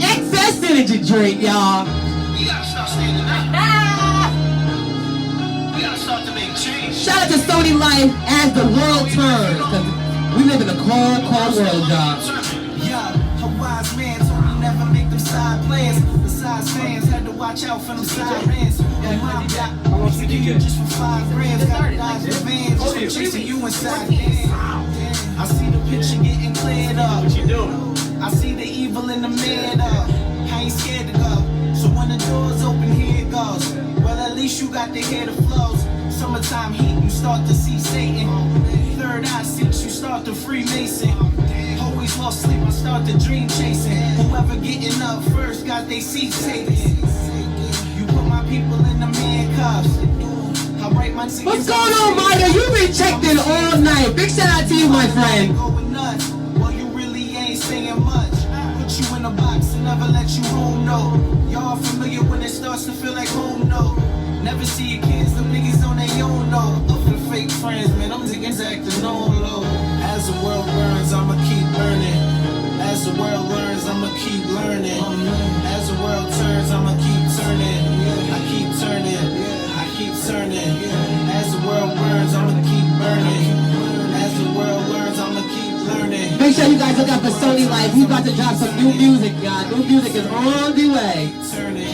Excess energy drink, y'all. We gotta start standing up. We gotta start to make change. Shout out to Sony Life as the world turns. Cause we live in a cold, cold world, y'all. Yeah, a wise man told me never make them side plans. Besides fans, had to watch out for them sirens. Yeah, mom got to give you just for 5 grand. Gotta dodge the van just for chasing you inside. I see the picture getting cleared up. What you doing? I see the evil in the man up. I ain't scared to go. So when the doors open, here it goes. Well, at least you got to hear the flows. Summertime heat, you start to see Satan. Third eye seats, you start to Freemason. Always lost sleep, I start to dream chasing. Whoever getting up first got they seats taken. You put my people in the handcuffs. I write my tickets. What's going on, Micah? You been checked in all night. Big shout out to you, my friend. Going nuts. Well, you really ain't saying much. Put you in a box and never let you home, no. Y'all familiar when it starts to feel like home, no. Never see your kids, them niggas on their own, no. Up for the fake friends, man, them niggas acting on low. As the world burns, I'ma keep burning. As the world learns, I'ma keep learning. As the world turns, I'ma keep turning. I keep turning, I keep turning. As the world burns, I'ma keep burning. As the world learns, I'ma keep learning. Make sure you guys look out for Sony Life. He's about to drop some new music, y'all. New music is on the way. Turning,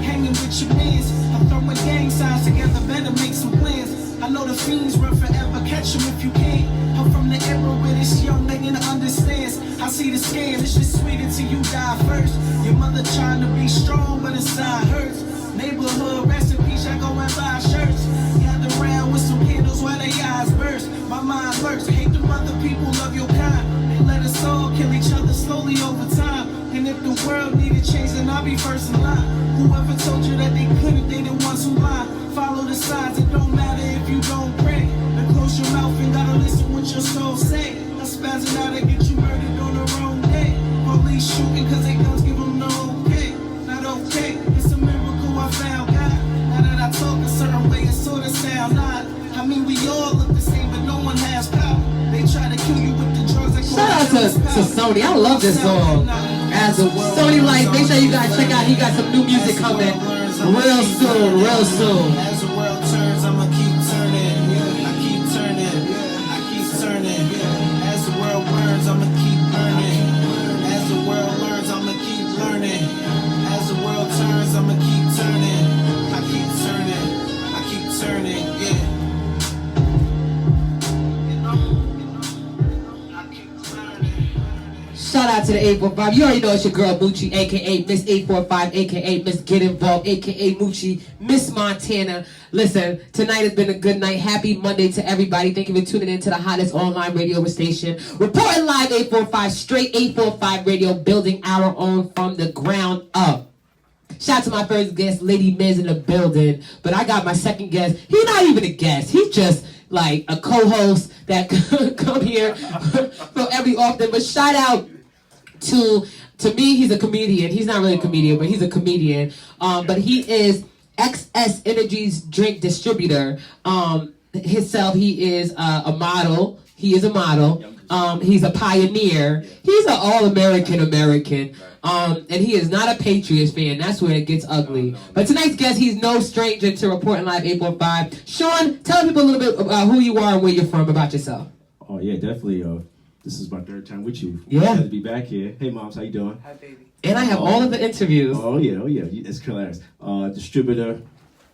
hanging with your mans. I'm throwing gang signs together, better make some plans. I know the fiends run forever, catch them if you can. I'm from the era where this young nigga understands. I see the scam, it's just sweet until you die first. Your mother trying to be strong, but inside hurts. Neighborhood recipes, I go and buy shirts. Gather around with some candles while their eyes burst. My mind lurks, hate them other people, love your kind. They let us all kill each other slowly over time. And if the world needed change, then I'll be first in line. Whoever told you that they couldn't, they the ones who lie. Follow the signs, it don't matter if you don't pray. Then close your mouth and gotta listen what your soul say. I'm spazzing out and get you murdered on the wrong day. Police shooting cause they guns give them no okay. Not okay, it's a miracle I found God. Now that I talk a certain way, it sorta sound odd. I mean we all look the same but no one has power. They try to kill you with the drugs that Shout out to Sony. I love this song. As a Sony Life, make sure you guys check out. He got some new music coming real soon, real soon. As the world turns, I'ma keep turning. I keep turning. I keep turning. As the world burns, I'ma keep burning. As the world learns, I'ma keep learning. As the world turns, I'ma keep turning. I keep turning. I keep turning. Yeah. Shout out to the 845. You already know it's your girl Moochie, aka Miss 845, aka Miss Get Involved, aka Moochie, Miss Montana. Listen, tonight has been a good night. Happy Monday to everybody. Thank you for tuning in to the hottest online radio station. Reporting live 845, straight 845 radio, building our own from the ground up. Shout out to my first guest, Lady Miz in the building. But I got my second guest. He's not even a guest. He's just like a co-host that come here for every often. But shout out to me, he's a comedian. He's not really a comedian, but he's a comedian. But he is XS Energy's drink distributor. Himself, he is a model. He is a model. He's a pioneer. He's an all-American American. And he is not a Patriots fan. That's where it gets ugly. But tonight's guest, he's no stranger to Reporting Live 845. Sean, tell people a little bit about who you are and where you're from, about yourself. Oh, yeah, definitely. This is my third time with you. Yeah. Glad to be back here. Hey, moms, how you doing? Hi, baby. And I have all of the interviews. Oh, yeah. It's hilarious. Distributor,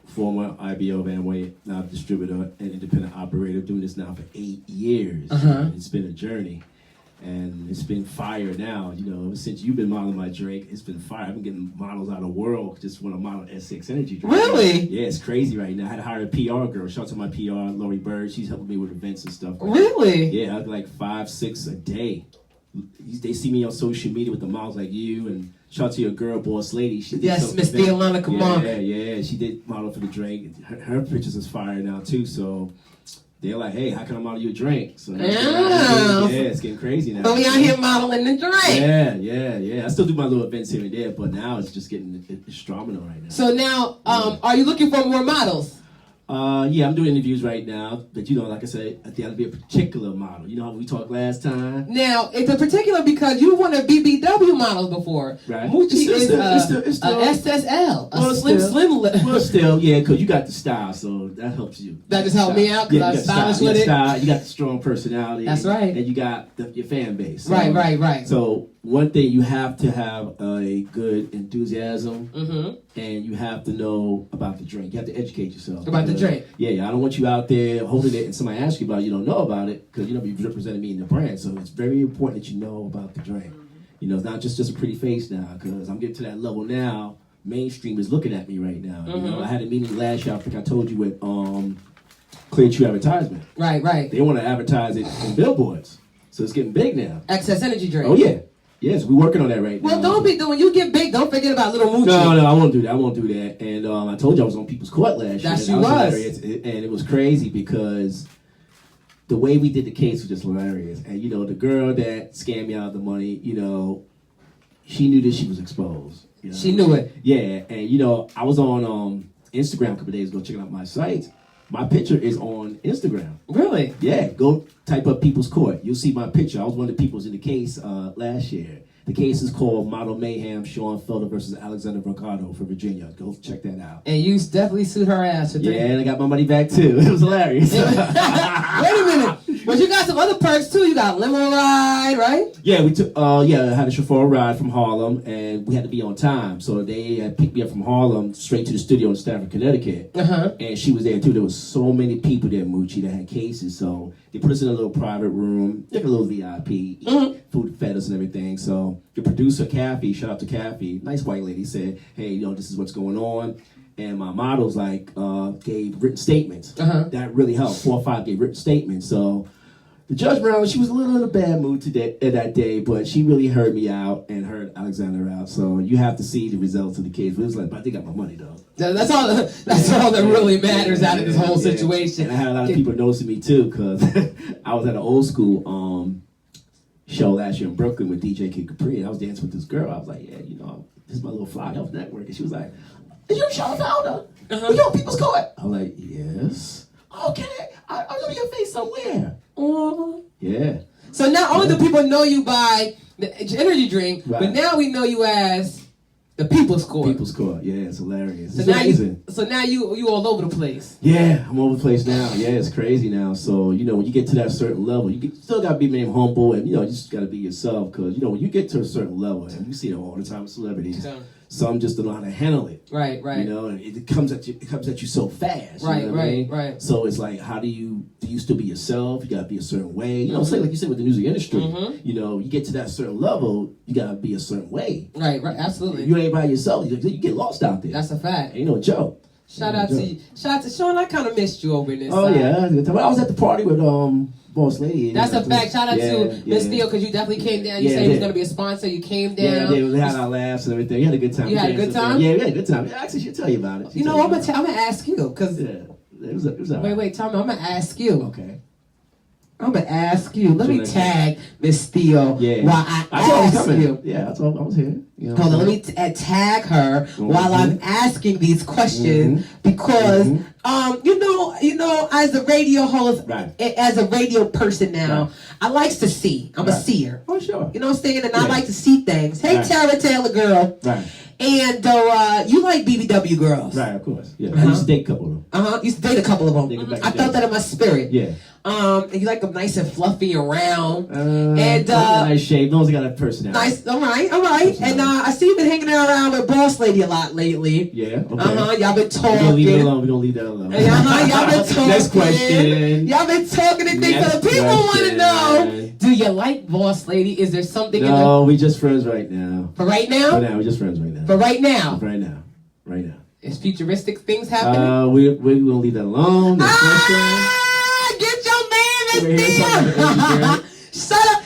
former IBO Amway, now distributor and independent operator. Doing this now for 8 years. It's been a journey. And it's been fire now. You know, ever since you've been modeling my drink, it's been fire. I've been getting models out of the world just when I model S6 Energy drink. Really? Yeah, it's crazy right now. I had to hire a PR girl. Shout out to my PR, Lori Bird. She's helping me with events and stuff. Really? Yeah, I do like 5, 6 a day. They see me on social media with the models like you, and shout out to your girl, Boss Lady. She did Yes, Miss Deolana, come on. Yeah. She did model for the drink. Her pictures is fire now too. So they're like, hey, how can I model you a drink? So it's getting crazy now. So we out here modeling the drink. Yeah. I still do my little events here and there, but now it's just getting it's phenomenal right now. So now, are you looking for more models? Yeah, I'm doing interviews right now. But, like I said, I think I'll be a particular model. You know how we talked last time? Now, it's a particular because you won a BBW model before. Right. Moochie is it's still, a SSL, a well, slim. Well, still, yeah, because you got the style, so that helps you. That just helped me out because I'm stylish with it. You got the strong personality. That's right. And you got your fan base. So, Right. So one thing, you have to have a good enthusiasm, and you have to know about the drink. You have to educate yourself. About the drink. Yeah, I don't want you out there holding it and somebody asks you about it, you don't know about it, because you're representing me in the brand. So it's very important that you know about the drink. It's not just a pretty face now, because I'm getting to that level now. Mainstream is looking at me right now. I had a meeting last year, I think I told you, with Clear True Advertisement. Right. They want to advertise it in billboards. So it's getting big now. Excess energy drink. Oh, yeah. Yes, we're working on that right now. Well, don't be doing. You get big. Don't forget about little Moochie. No, I won't do that. And I told you I was on People's Court last year. That you was. And it was crazy because the way we did the case was just hilarious. And, the girl that scammed me out of the money, she knew that she was exposed. She knew it. Yeah, and, I was on Instagram a couple days ago checking out my sites. My picture is on Instagram. Really? Yeah, go type up People's Court. You'll see my picture. I was one of the peoples in the case last year. The case is called Model Mayhem, Sean Felder versus Alexander Mercado for Virginia. Go check that out. And you definitely sued her ass. Yeah, and I got my money back too. It was hilarious. Wait a minute. But you got some other perks too. You got limo ride, right? Yeah, we took. I had a chauffeur ride from Harlem, and we had to be on time. So they had picked me up from Harlem straight to the studio in Stamford, Connecticut. And she was there too. There was so many people there, Moochie, that had cases. So they put us in a little private room, like a little VIP, food fed us and everything. So the producer, Kathy, shout out to Kathy, nice white lady, said, "Hey, this is what's going on." And my models gave written statements. That really helped. 4 or 5 gave written statements. So the judge Brown, she was a little in a bad mood that day, but she really heard me out and heard Alexander out. So you have to see the results of the case. But it was like, but they got my money though. That's all. That's all that really matters out of this whole situation. And I had a lot of people noticing me too, because I was at an old school show last year in Brooklyn with DJ Kid Capri, and I was dancing with this girl. I was like, yeah, this is my little Fly Health Network, and she was like, "Is you Sean Felder? Are you on People's Court?" I'm like, "Yes." "Okay, I know your face somewhere." Yeah. So not only do people know you by the energy drink, but now we know you as the People's Court. People's Court, yeah, it's hilarious. So it's now amazing. now you all over the place. Yeah, I'm over the place now. Yeah, it's crazy now. So, when you get to that certain level, you still got to be humble, and, you just got to be yourself, because, when you get to a certain level, and we see it all the time with celebrities, some just don't know how to handle it. Right. And it comes at you so fast. Right. So it's like, how do you still be yourself? You got to be a certain way. It's like you said with the music industry. You get to that certain level, you got to be a certain way. Right, absolutely. You ain't by yourself, you get lost out there. That's a fact. Ain't no joke. Shout out to Sean. I kind of missed you over in this. Yeah, I was at the party with Boss Lady. That's a fact. Shout out to Miss Theo, because you definitely came down. You said he was going to be a sponsor. You came down. Yeah, we had our laughs and everything. We had a good time. You had a good time? Yeah, we had a good time. Yeah, actually, she'll tell you about it. I'm gonna ask you, because it was all right. Wait, Tommy, I'm gonna ask you. Okay. I'm gonna ask you. Let me tag Miss Theo while I ask you. Yeah, that's all. I was here. Hold on, let me tag her while I'm asking these questions, because as a radio host, as a radio person now, I likes to see. I'm a seer. Oh, sure. You know what I'm saying? And I like to see things. Hey, Tara Taylor girl. Right. And you like BBW girls. Right, of course. Yeah. I used to date a couple of them. Used to date a couple of them. I felt that in my spirit. Yeah. And you like them nice and fluffy and round. And nice shape. No one's got a personality. Nice. All right. And I see you been hanging around with Boss Lady a lot lately. Yeah. Okay. Y'all been talking. We're gonna leave that alone. Y'all been talking. Next question. Y'all been talking and things. So the people want to know: do you like Boss Lady? Is there something? No, we just friends right now. For right now? For now, we're just friends right now. For right now. Right now. Is futuristic things happening? We're gonna leave that alone. Next question. Get your man, Miss Theo. Shut up.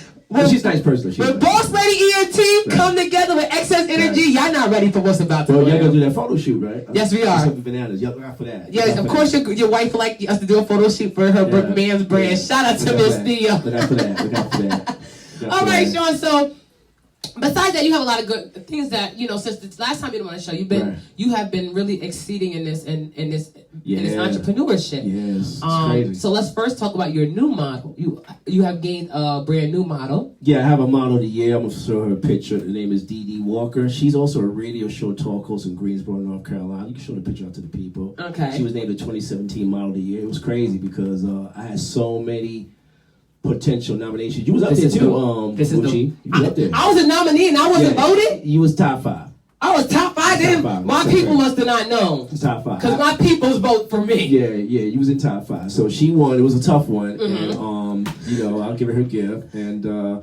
She's a nice person. When Boss Lady ENT come together with excess energy, y'all not ready for what's about to go. Well, y'all gonna do that photo shoot, right? Yes, we are. Bananas. Y'all look out for that. Yes, of course. Your wife would like us to do a photo shoot for her man's brand. Shout out to Miss Theo. Look out for that. All right, Sean. So Besides that, you have a lot of good things that since the last time you were on the show, you have been really exceeding in this entrepreneurship. Yes, it's crazy. So let's first talk about your new model. You have gained a brand new model. Yeah, I have a model of the year. I'm gonna show her a picture. The name is Dee Dee Walker. She's also a radio show talk host in Greensboro, North Carolina. You can show the picture out to the people. Okay. She was named the 2017 model of the year. It was crazy because I had so many potential nominations. You was up there too, Moochie. You was up there. I was a nominee and I wasn't voted? You was top 5. I was top 5. My people must have not known. Top 5. Because my people's vote for me. Yeah, you was in top 5. So she won. It was a tough one. And, I'll give her her gift. And, my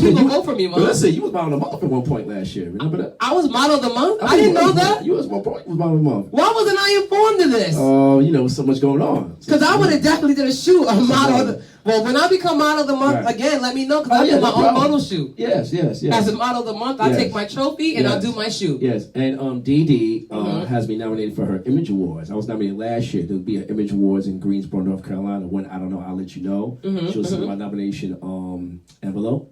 people vote for me, Mom. Listen, you was model of the month at one point last year. Remember that? I was model of the month? I didn't know that. You was model of the month. Why wasn't I informed of this? So much going on. Because I would have definitely did a shoot of model of the... Well, when I become model of the month again, let me know because I do my own model shoot. Yes. As a model of the month, I take my trophy and I'll do my shoot. Yes, and Dee Dee has been nominated for her Image Awards. I was nominated last year. There'll be an Image Awards in Greensboro, North Carolina. When I don't know, I'll let you know. She'll send my nomination envelope.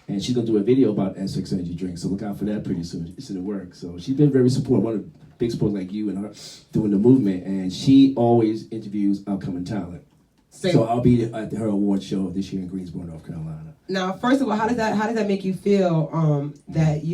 And she's going to do a video about S6 energy drinks. So look out for that pretty soon. It's in the works. So she's been very supportive. One of the big supporters like you and her doing the movement. And she always interviews upcoming talent. So I'll be at her award show this year in Greensboro, North Carolina. Now, first of all, how does that make you feel that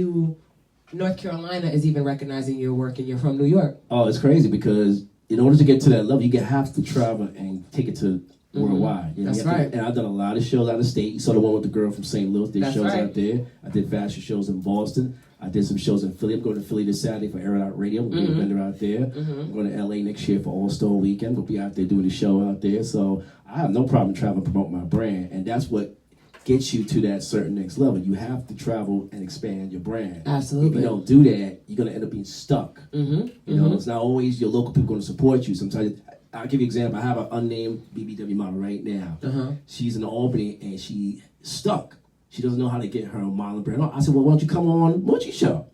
North Carolina is even recognizing your work and you're from New York? Oh, it's crazy because in order to get to that level, you have to travel and take it to worldwide. That's right. And I've done a lot of shows out of state. You saw the one with the girl from St. Louis. Did shows out there. I did fashion shows in Boston. I did some shows in Philly. I'm going to Philly this Saturday for Air It Out Radio. We'll be a vendor out there. I'm going to LA next year for All-Star Weekend. We'll be out there doing the show out there. So I have no problem traveling to promote my brand. And that's what gets you to that certain next level. You have to travel and expand your brand. Absolutely. If you don't do that, you're going to end up being stuck. You know, it's not always your local people going to support you. Sometimes, I'll give you an example. I have an unnamed BBW model right now. She's in Albany and she's stuck. She doesn't know how to get her modeling brand on. I said, well, why don't you come on Moochie show?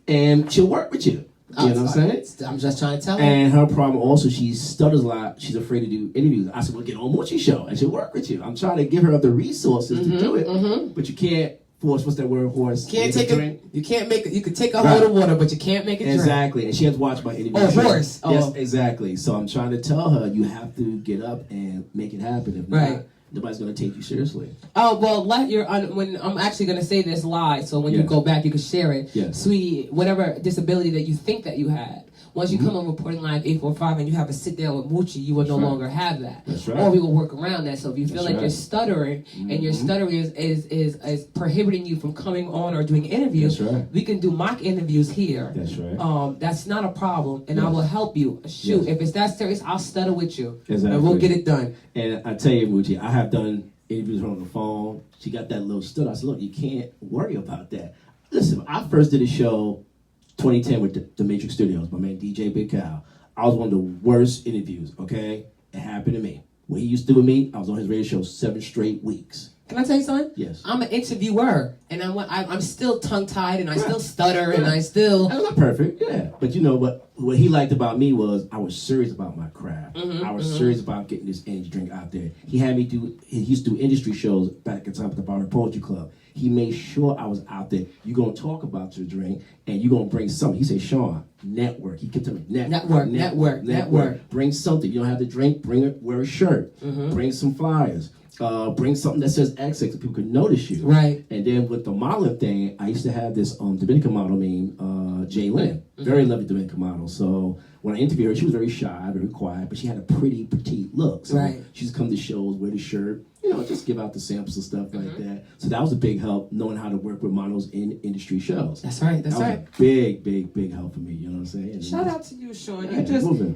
And she'll work with you. You know what I'm saying? I'm just trying to tell her. And her problem also, she stutters a lot. She's afraid to do interviews. I said, well, get on Moochie show and she'll work with you. I'm trying to give her the resources to do it. But you can't force, what's that word, horse? Can't take a drink. You can't make it. You could take a hold of water, but you can't make it drink. Exactly. And she has to watch my interviews. Oh, horse. Yes, exactly. So I'm trying to tell her, you have to get up and make it happen. If not, nobody's going to take you seriously. Oh, well, when I'm actually going to say this live, so when you go back, you can share it. Sweetie, whatever disability that you think that you had, once you come on Reporting Live 845 and you have a sit down with Moochie, you will no longer have that. That's right. Or we will work around that. So if you feel like you're stuttering and your stuttering is prohibiting you from coming on or doing interviews, we can do mock interviews here. That's right. That's not a problem, and I will help you. Shoot, if it's that serious, I'll stutter with you. Exactly. And we'll get it done. And I tell you, Moochie, I have done interviews with her on the phone. She got that little stutter. I said, look, you can't worry about that. Listen, I first did a show 2010 with the Matrix Studios, my man DJ Big Cow. I was one of the worst interviews, okay? It happened to me. What he used to do with me, I was on his radio show 7 straight weeks. Can I tell you something? Yes. I'm an interviewer, and I'm still tongue-tied, and I still stutter, and I still... I'm not perfect, But you know what he liked about me was I was serious about my craft. I was serious about getting this energy drink out there. He used to do industry shows back at the Bar and Poetry Club. He made sure I was out there. You're going to talk about your drink, and you're going to bring something. He said, Sean, network. He kept telling me, network. Bring something. You don't have to drink, wear a shirt. Bring some flyers. Bring something that says XX so people could notice you. Right. And then with the modeling thing, I used to have this Dominican model named Jay Lynn. Very lovely Dominican model. So when I interviewed her, she was very shy, very quiet, but she had a pretty petite look. So she used to come to shows, wear the shirt, just give out the samples and stuff like that. So that was a big help, knowing how to work with models in industry shows. That's right. That was a big help for me. You know what I'm saying? Shout out to you, Sean.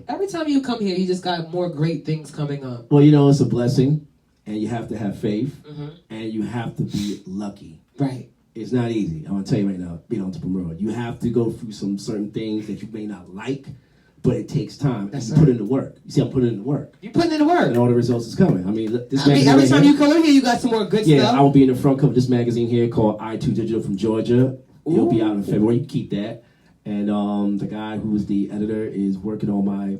Every time you come here, you just got more great things coming up. Well, it's a blessing. And you have to have faith, and you have to be lucky. Right. It's not easy. I'm going to tell you right now, being an entrepreneur. You have to go through some certain things that you may not like, but it takes time. And you put in the work. You see, I'm putting in the work. You're putting in the work. And all the results is coming. I mean, every time you come in here, you got some more good stuff. Yeah, I will be in the front cover of this magazine here called I2 Digital from Georgia. It'll be out in February. You can keep that. And the guy who's the editor is working on my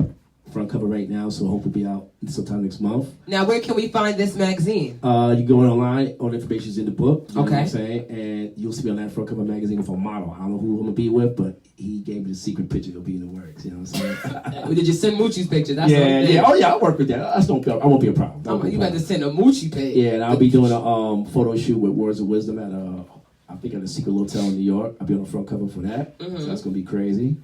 front cover right now, so hope it'll be out sometime next month. Now, where can we find this magazine? You go online, all the information's in the book. You know Okay. what I'm saying? And you'll see me on that front cover magazine with a model. I don't know who I'm gonna be with, but he gave me the secret picture. It'll be in the works. You know what I'm saying? Did you send Moochie's picture? That's yeah. Oh yeah, I'll work with that. I won't be a problem. You got to send a Moochie page. Yeah, and I'll be doing a photo shoot with Words of Wisdom at I think at a secret hotel in New York. I'll be on the front cover for that. So that's gonna be crazy.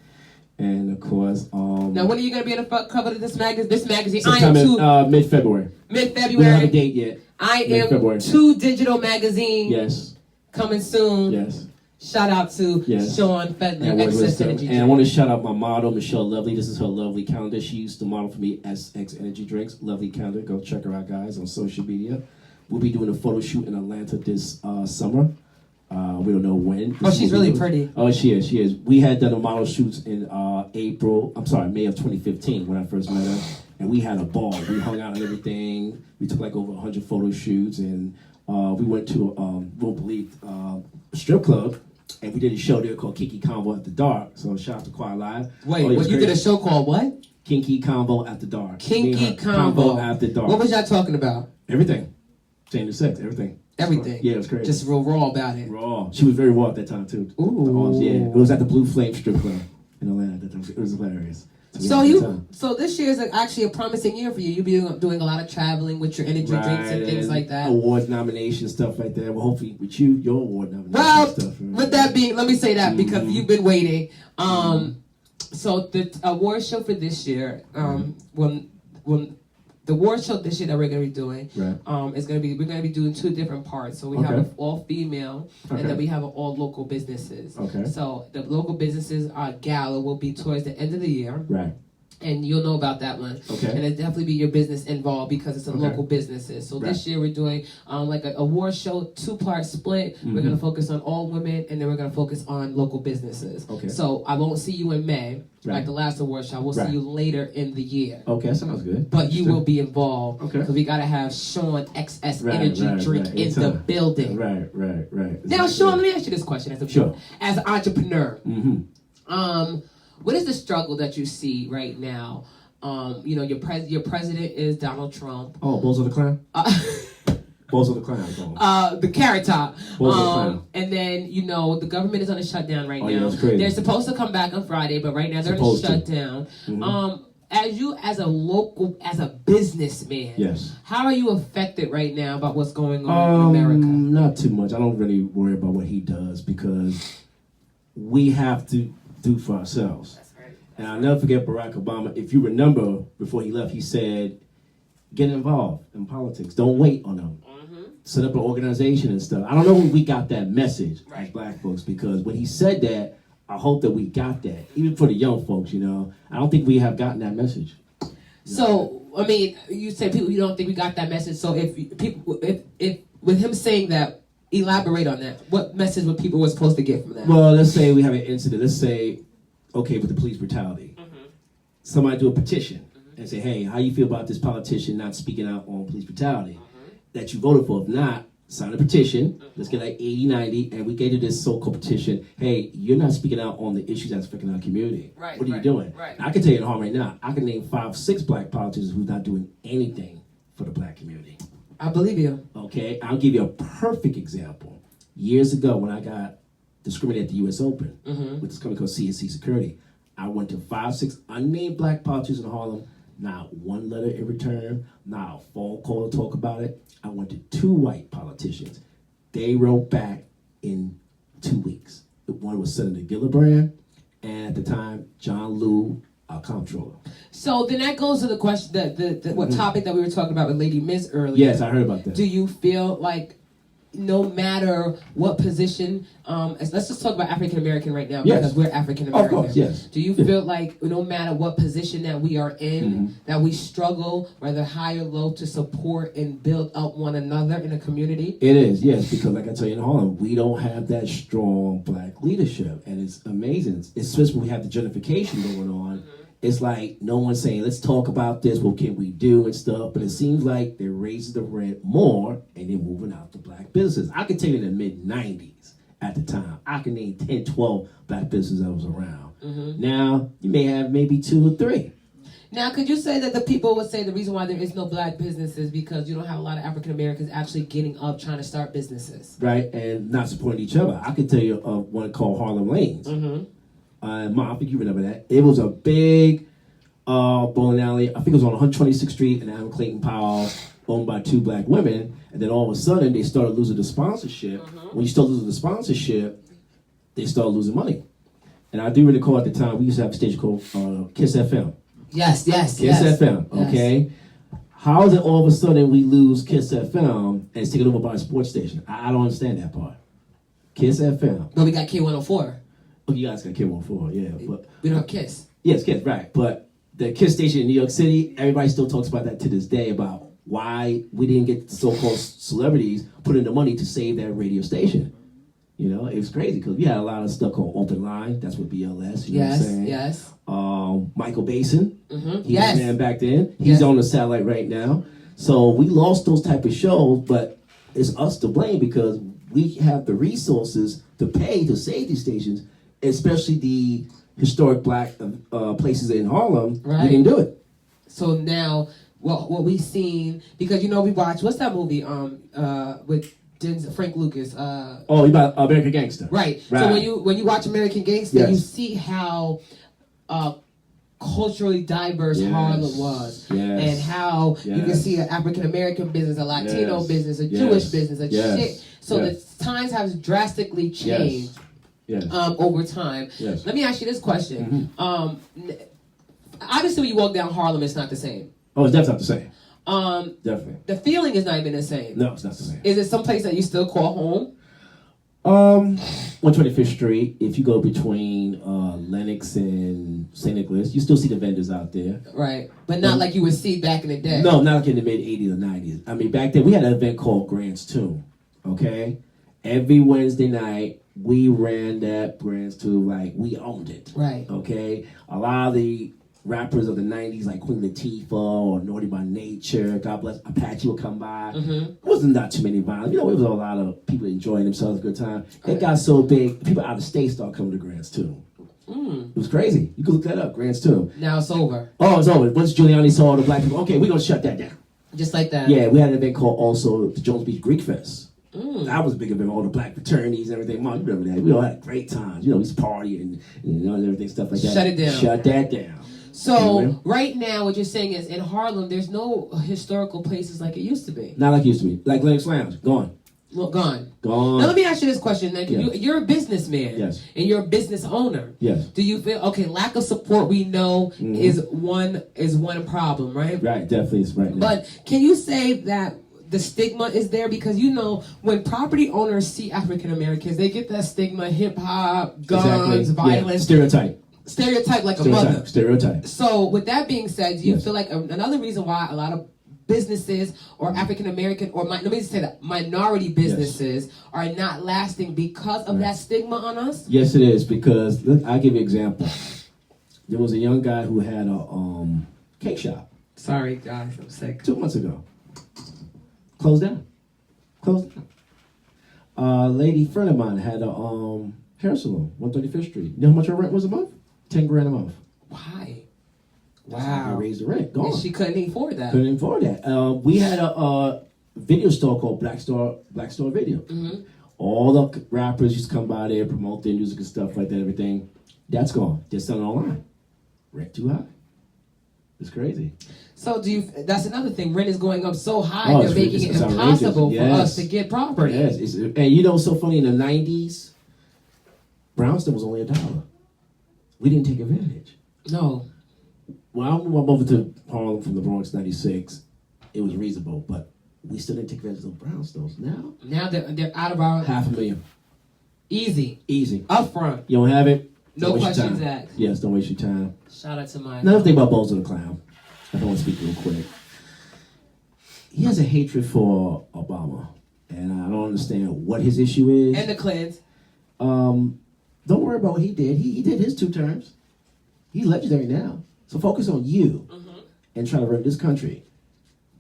And of course, now when are you gonna be on the front cover of this magazine? Sometime in mid-February. Mid-February. We don't have a date yet. I am 2 Digital Magazine. Yes. Coming soon. Yes. Shout out to Sean Felder, Excess Energy Drink. And I want to shout out my model, Michelle Lovely. This is her lovely calendar. She used to model for me as X Energy Drinks. Lovely calendar. Go check her out, guys, on social media. We'll be doing a photo shoot in Atlanta this summer. We don't know when. Oh, she's really pretty. Oh, she is. We had done a model shoots in May of 2015 when I first met her. And we had a ball. We hung out and everything. We took like over 100 photo shoots. And we went to, won't believe, a strip club. And we did a show there called Kinky Combo After Dark. So shout out to Choir Live. Wait, you did a show called what? Kinky Combo After Dark. Kinky Combo After Dark. What was y'all talking about? Everything. Change the sex, everything. Everything. Yeah, it was crazy. Just real raw about it. Raw. She was very raw at that time too. Ooh. Yeah, it was at the Blue Flame Strip Club in Atlanta at that time. It was hilarious. So this year is actually a promising year for you. You'll be doing a lot of traveling with your energy drinks and things like that. Award nominations, stuff like that. Well, hopefully with you, your award nominations. Well, stuff, right? with that being, let me say that because you've been waiting. So the award show for this year, when the award show this year that we're going to be doing, is going to be, we're going to be doing 2 different parts. So we have an all female, and then we have an all local businesses. Okay. So the local businesses gala will be towards the end of the year. Right. And you'll know about that one. Okay. And it'll definitely be your business involved because it's a local businesses. So this year we're doing like an award show, 2-part split. We're going to focus on all women, and then we're going to focus on local businesses. Okay. So I won't see you in May, like the last award show. We'll see you later in the year. Okay, sounds good. But you will be involved. Okay. Because we got to have Sean XS Energy Drink in the building. Right. Now, Sean, let me ask you this question as an entrepreneur. What is the struggle that you see right now? Your president is Donald Trump. Oh, Bozo the Clown? Bozo the Clown. The Carrot Top. Bozo the Clown. And then, the government is on a shutdown right now. Yeah, that's crazy. They're supposed to come back on Friday, but right now they're in a shutdown. As a businessman, yes. How are you affected right now about what's going on in America? Not too much. I don't really worry about what he does because we have to do for ourselves. That's right. And I'll never forget Barack Obama. If you remember, before he left, he said, get involved in politics. Don't wait on them. Set up an organization and stuff. I don't know when we got that message as black folks, because when he said that, I hope that we got that. Even for the young folks, I don't think we have gotten that message. So, I mean, you say you don't think we got that message. So if with him saying that, elaborate on that. What message were people supposed to get from that? Well, let's say we have an incident. Let's say, okay, with the police brutality. Somebody do a petition and say, hey, how you feel about this politician not speaking out on police brutality that you voted for? If not, sign a petition. Let's get like 80, 90, and we get to this so-called petition. Hey, you're not speaking out on the issues that's affecting our community. What are you doing? I can tell you in harm right now. I can name 5, 6 black politicians who's not doing anything for the black community. I believe you. Okay, I'll give you a perfect example. Years ago, when I got discriminated at the U.S. Open with this company called CSC Security, I went to 5, 6 unnamed black politicians in Harlem. Not one letter in return, not a phone call to talk about it. I went to 2 white politicians. They wrote back in 2 weeks. One was Senator Gillibrand, and at the time, John Liu, our comptroller. So then that goes to the question, what topic that we were talking about with Lady Miss earlier. Yes, I heard about that. Do you feel like no matter what position, let's just talk about African American right now because we're African American. Of course, yes. Do you feel like no matter what position that we are in, that we struggle, whether high or low, to support and build up one another in a community? It is, yes, because like I tell you in Harlem, we don't have that strong black leadership, and it's amazing. Especially when we have the gentrification going on. It's like no one's saying, let's talk about this, what can we do and stuff, but it seems like they're raising the rent more and they're moving out the black businesses. I can tell you in the mid-90s at the time, I can name 10, 12 black businesses that was around. Now, you may have maybe 2 or 3. Now, could you say that the people would say the reason why there is no black businesses because you don't have a lot of African Americans actually getting up trying to start businesses? Right, and not supporting each other. I could tell you one called Harlem Lanes. Mom, I think you remember that. It was a big bowling alley. I think it was on 126th Street in Adam Clayton Powell, owned by 2 black women. And then all of a sudden, they started losing the sponsorship. When you start losing the sponsorship, they started losing money. And I do recall at the time, we used to have a station called Kiss FM. Yes. Kiss FM, okay? Yes. How is it all of a sudden we lose Kiss FM and it's taken over by a sports station? I don't understand that part. Kiss FM. But we got K104. Oh, you guys got K104, yeah. But we don't have Kiss. Yes, Kiss, right. But the Kiss station in New York City, everybody still talks about that to this day about why we didn't get the so-called celebrities put in the money to save that radio station. You know, it was crazy because we had a lot of stuff called Open Line. That's what BLS. You know what I'm saying? Yes. Michael Basin. He was man back then. He's on the satellite right now. So we lost those type of shows, but it's us to blame because we have the resources to pay to save these stations, especially the historic black places in Harlem. Right. We didn't do it. So now, what we've seen, because we watched, what's that movie with Frank Lucas? About American Gangster. Right. So when you watch American Gangster, you see how culturally diverse Harlem was, and how you can see an African American business, a Latino business, a Jewish business, a chick. So the times have drastically changed over time. Yes. Let me ask you this question. Obviously, when you walk down Harlem, it's not the same. Oh, it's definitely not the same. Definitely. The feeling is not even the same. No, it's not the same. Is it someplace that you still call home? 125th Street. If you go between Lenox and St. Nicholas, you still see the vendors out there. Right, but not like you would see back in the day. No, not like in the mid '80s or '90s. I mean, back then we had an event called Grant's Tomb. Okay, every Wednesday night we ran that Grant's Tomb like we owned it. Right. Okay, a lot of the rappers of the 90s like Queen Latifah or Naughty by Nature, God bless, Apache would come by. It wasn't that too many violence. It was a lot of people enjoying themselves, a good time. It got so big, people out of state started coming to Grant's Tomb. It was crazy. You can look that up, Grant's Tomb. Now it's over. Oh, it's over. Once Giuliani saw all the black people, okay, we're going to shut that down. Just like that. Yeah, we had an event called also the Jones Beach Greek Fest. That was a big event, all the black fraternities and everything. Mom, you remember that. We all had great times. We used to party and everything, stuff like that. Shut it down. Shut that down. So right now, what you're saying is in Harlem, there's no historical places like it used to be. Not like it used to be. Like Lenox Lounge, gone. Well, gone. Gone. Now let me ask you this question. Then. Yes. You're a businessman. Yes. And you're a business owner. Yes. Do you feel lack of support? We know is one problem, right? Right. Definitely, it's right now. But can you say that the stigma is there because when property owners see African Americans, they get that stigma: hip hop, guns, violence, stereotype like a mother. Stereotype. So with that being said, do you feel like another reason why a lot of businesses or African American or let me just say that minority businesses are not lasting because of that stigma on us? Yes, it is, because I'll give you an example. There was a young guy who had a cake shop. Sorry guys, I'm sick. 2 months ago. Closed down. A lady friend of mine had a hair salon, 135th Street. You know how much her rent was a month? $10,000 a month. Why? Wow. They raised the rent. Gone. And she couldn't afford that. Couldn't afford that. We had a video store called Black Star Video. All the rappers used to come by there, promote their music and stuff like that, everything. That's gone. They're selling online. Rent too high. It's crazy. So that's another thing. Rent is going up so high, they're making it it's impossible for us to get property. Yes. And what's so funny, in the 90s, brownstone was only $1. We didn't take advantage. No. When I moved over to Harlem from the Bronx, 96, it was reasonable, but we still didn't take advantage of those brownstones. Now they're out of our... $500,000. Easy. Up front. You don't have it? No questions asked. Yes, don't waste your time. Shout out to my... Another thing about Bozo the Clown, I don't want to speak real quick. He has a hatred for Obama, and I don't understand what his issue is. And the Clintons. Don't worry about what he did. He did his 2 terms. He's legendary now. So focus on you and try to run this country.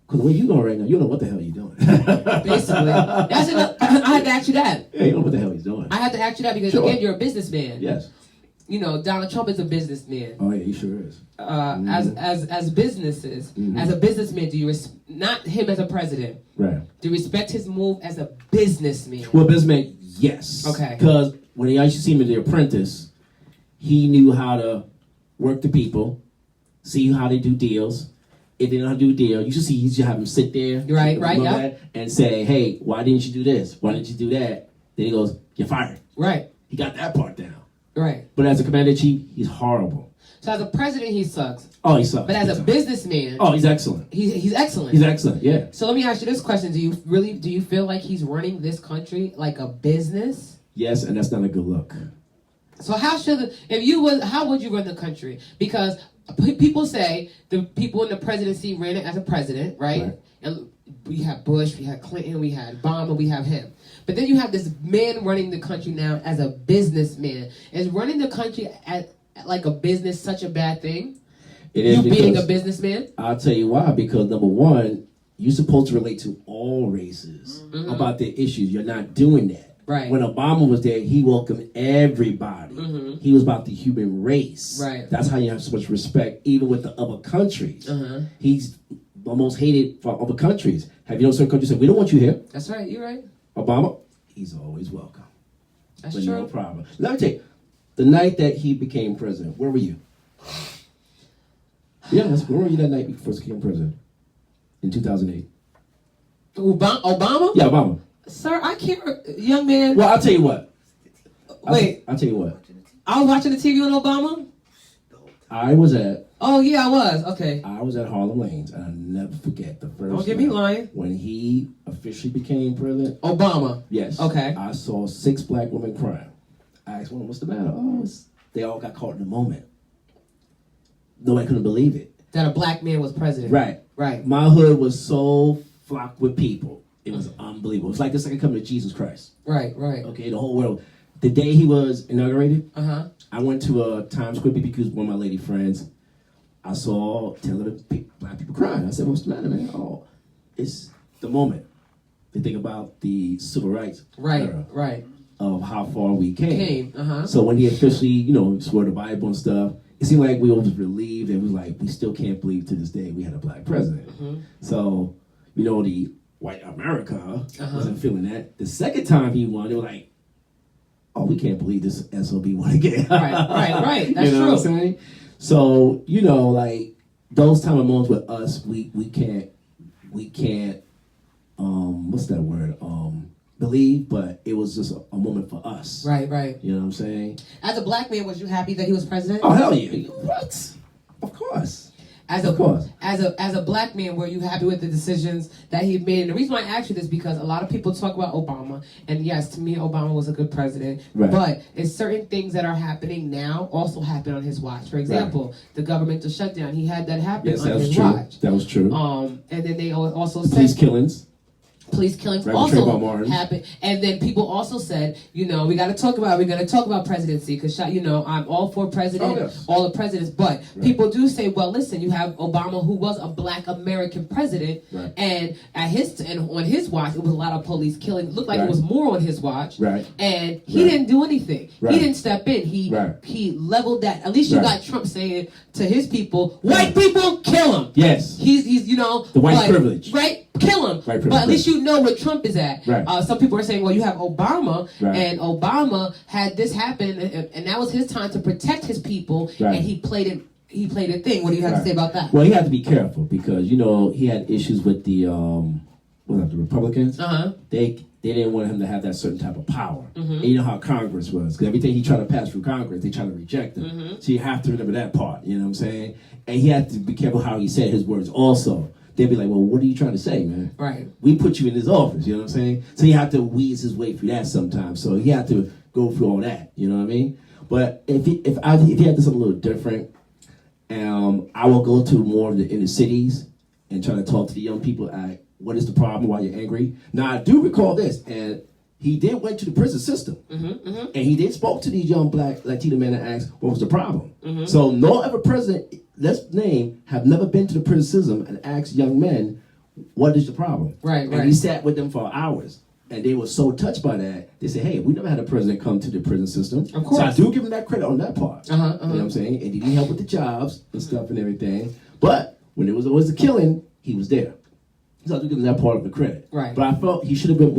Because the way you're going right now, you don't know what the hell you're doing. Basically. I had to ask you that. Yeah, you don't know what the hell he's doing. I had to ask you that because, again, you're a businessman. Yes. Donald Trump is a businessman. Oh yeah, he sure is. As businesses, as a businessman, do you not him as a president? Right. Do you respect his move as a businessman? Well, businessman, yes. Okay. Because when I used to see him in The Apprentice, he knew how to work the people, see how they do deals. If they know how to do a deal, you should see, you should have him sit there, yeah, and say, "Hey, why didn't you do this? Why didn't you do that?" Then he goes, "You're fired." Right. He got that part down. Right. But as a commander-in-chief, he's horrible. So as a president, he sucks. Oh, he sucks. But as a businessman, oh, he's excellent. He's excellent. He's excellent. Yeah. So let me ask you this question: do you feel like he's running this country like a business? Yes, and that's not a good look. So how would you run the country? Because people say the people in the presidency ran it as a president, right? And we had Bush, we had Clinton, we had Obama, we have him. But then you have this man running the country now as a businessman. Is running the country like a business such a bad thing? It is. You being a businessman? I'll tell you why. Because number one, you're supposed to relate to all races about their issues. You're not doing that. Right. When Obama was there, he welcomed everybody. He was about the human race. Right. That's how you have so much respect, even with the other countries. He's the most hated from other countries. Have you known certain countries say, "We don't want you here"? That's right. You're right. Obama, he's always welcome. That's but true. No problem. Let me tell you, the night that he became president, where were you? Yeah, where were you that night he first became president? In 2008. Obama? Yeah, Obama. Sir, I can't, young man. Well, I'll tell you what. Wait. I'll tell you what. I was watching the TV on Obama? I was at Harlem Lanes, and I'll never forget the first Don't get me lying. When he officially became president. Obama? Yes. Okay. I saw 6 black women crying. I asked one, "What's the matter?" "Oh, they all got caught in the moment." Nobody couldn't believe it. That a black man was president. Right. Right. My hood was so flocked with people. It was unbelievable. It's like this, like coming to Jesus Christ. Right. Okay, the whole world. The day he was inaugurated, I went to Times Square BBQ with one of my lady friends. I saw 10 little black people crying. I said, "What's the matter, man?" "Oh, it's the moment." They think about the civil rights era of how far we came. So when he officially, swore the Bible and stuff, it seemed like we all was relieved. It was like, we still can't believe to this day we had a black president. So, the white America wasn't feeling that. The second time he won, they were like, "Oh, we can't believe this SOB won again." Right. That's true. What I'm saying? So, like those time of moments with us, we can't what's that word? Believe, but it was just a moment for us. Right. You know what I'm saying? As a black man, was you happy that he was president? Oh, hell yeah. What? Of course. As a black man, were you happy with the decisions that he made? And the reason why I asked you this is because a lot of people talk about Obama, and yes, to me, Obama was a good president. Right. But it's certain things that are happening now also happened on his watch. For example, the governmental shutdown. He had that happen on his watch. That was true. And then they also said police killings also happened, and then people also said, we're going to talk about presidency because I'm all for president, all the presidents, but people do say, well, listen, you have Obama, who was a black American president, and on his watch it was a lot of police killings. It looked like it was more on his watch, and he didn't do anything. He didn't step in. He leveled that. At least you got Trump saying to his people, white people, kill him. Yes, he's the white privilege, right? Kill him. But at least you know where Trump is at. Some people are saying, well, you have Obama, and Obama had this happen, and that was his time to protect his people, and he played a thing. What do you have to say about that? Well, he had to be careful because he had issues with the the Republicans. They didn't want him to have that certain type of power. And you know how Congress was, because everything he tried to pass through Congress, they tried to reject him. So you have to remember that part. You know what I'm saying? And he had to be careful how he said his words also. They'd be like, well, what are you trying to say, man? Right. We put you in this office, you know what I'm saying? So he had to wheeze his way through that sometimes. So he had to go through all that, you know what I mean? But if he had to something a little different, I will go to more of the inner cities and try to talk to the young people. What is the problem? Why you're angry? Now, I do recall this, and he did went to the prison system, and he did spoke to these young black Latino men and asked, what was the problem? So no other president, let's name, have never been to the prison system and asked young men, what is the problem? Right. And he sat with them for hours. And they were so touched by that, they said, hey, we never had a president come to the prison system. Of course. So I do give him that credit on that part. Uh-huh, You know what I'm saying? And he didn't help with the jobs and stuff and everything. But when there was always a killing, he was there. So I do give him that part of the credit. Right. But I felt he should have been a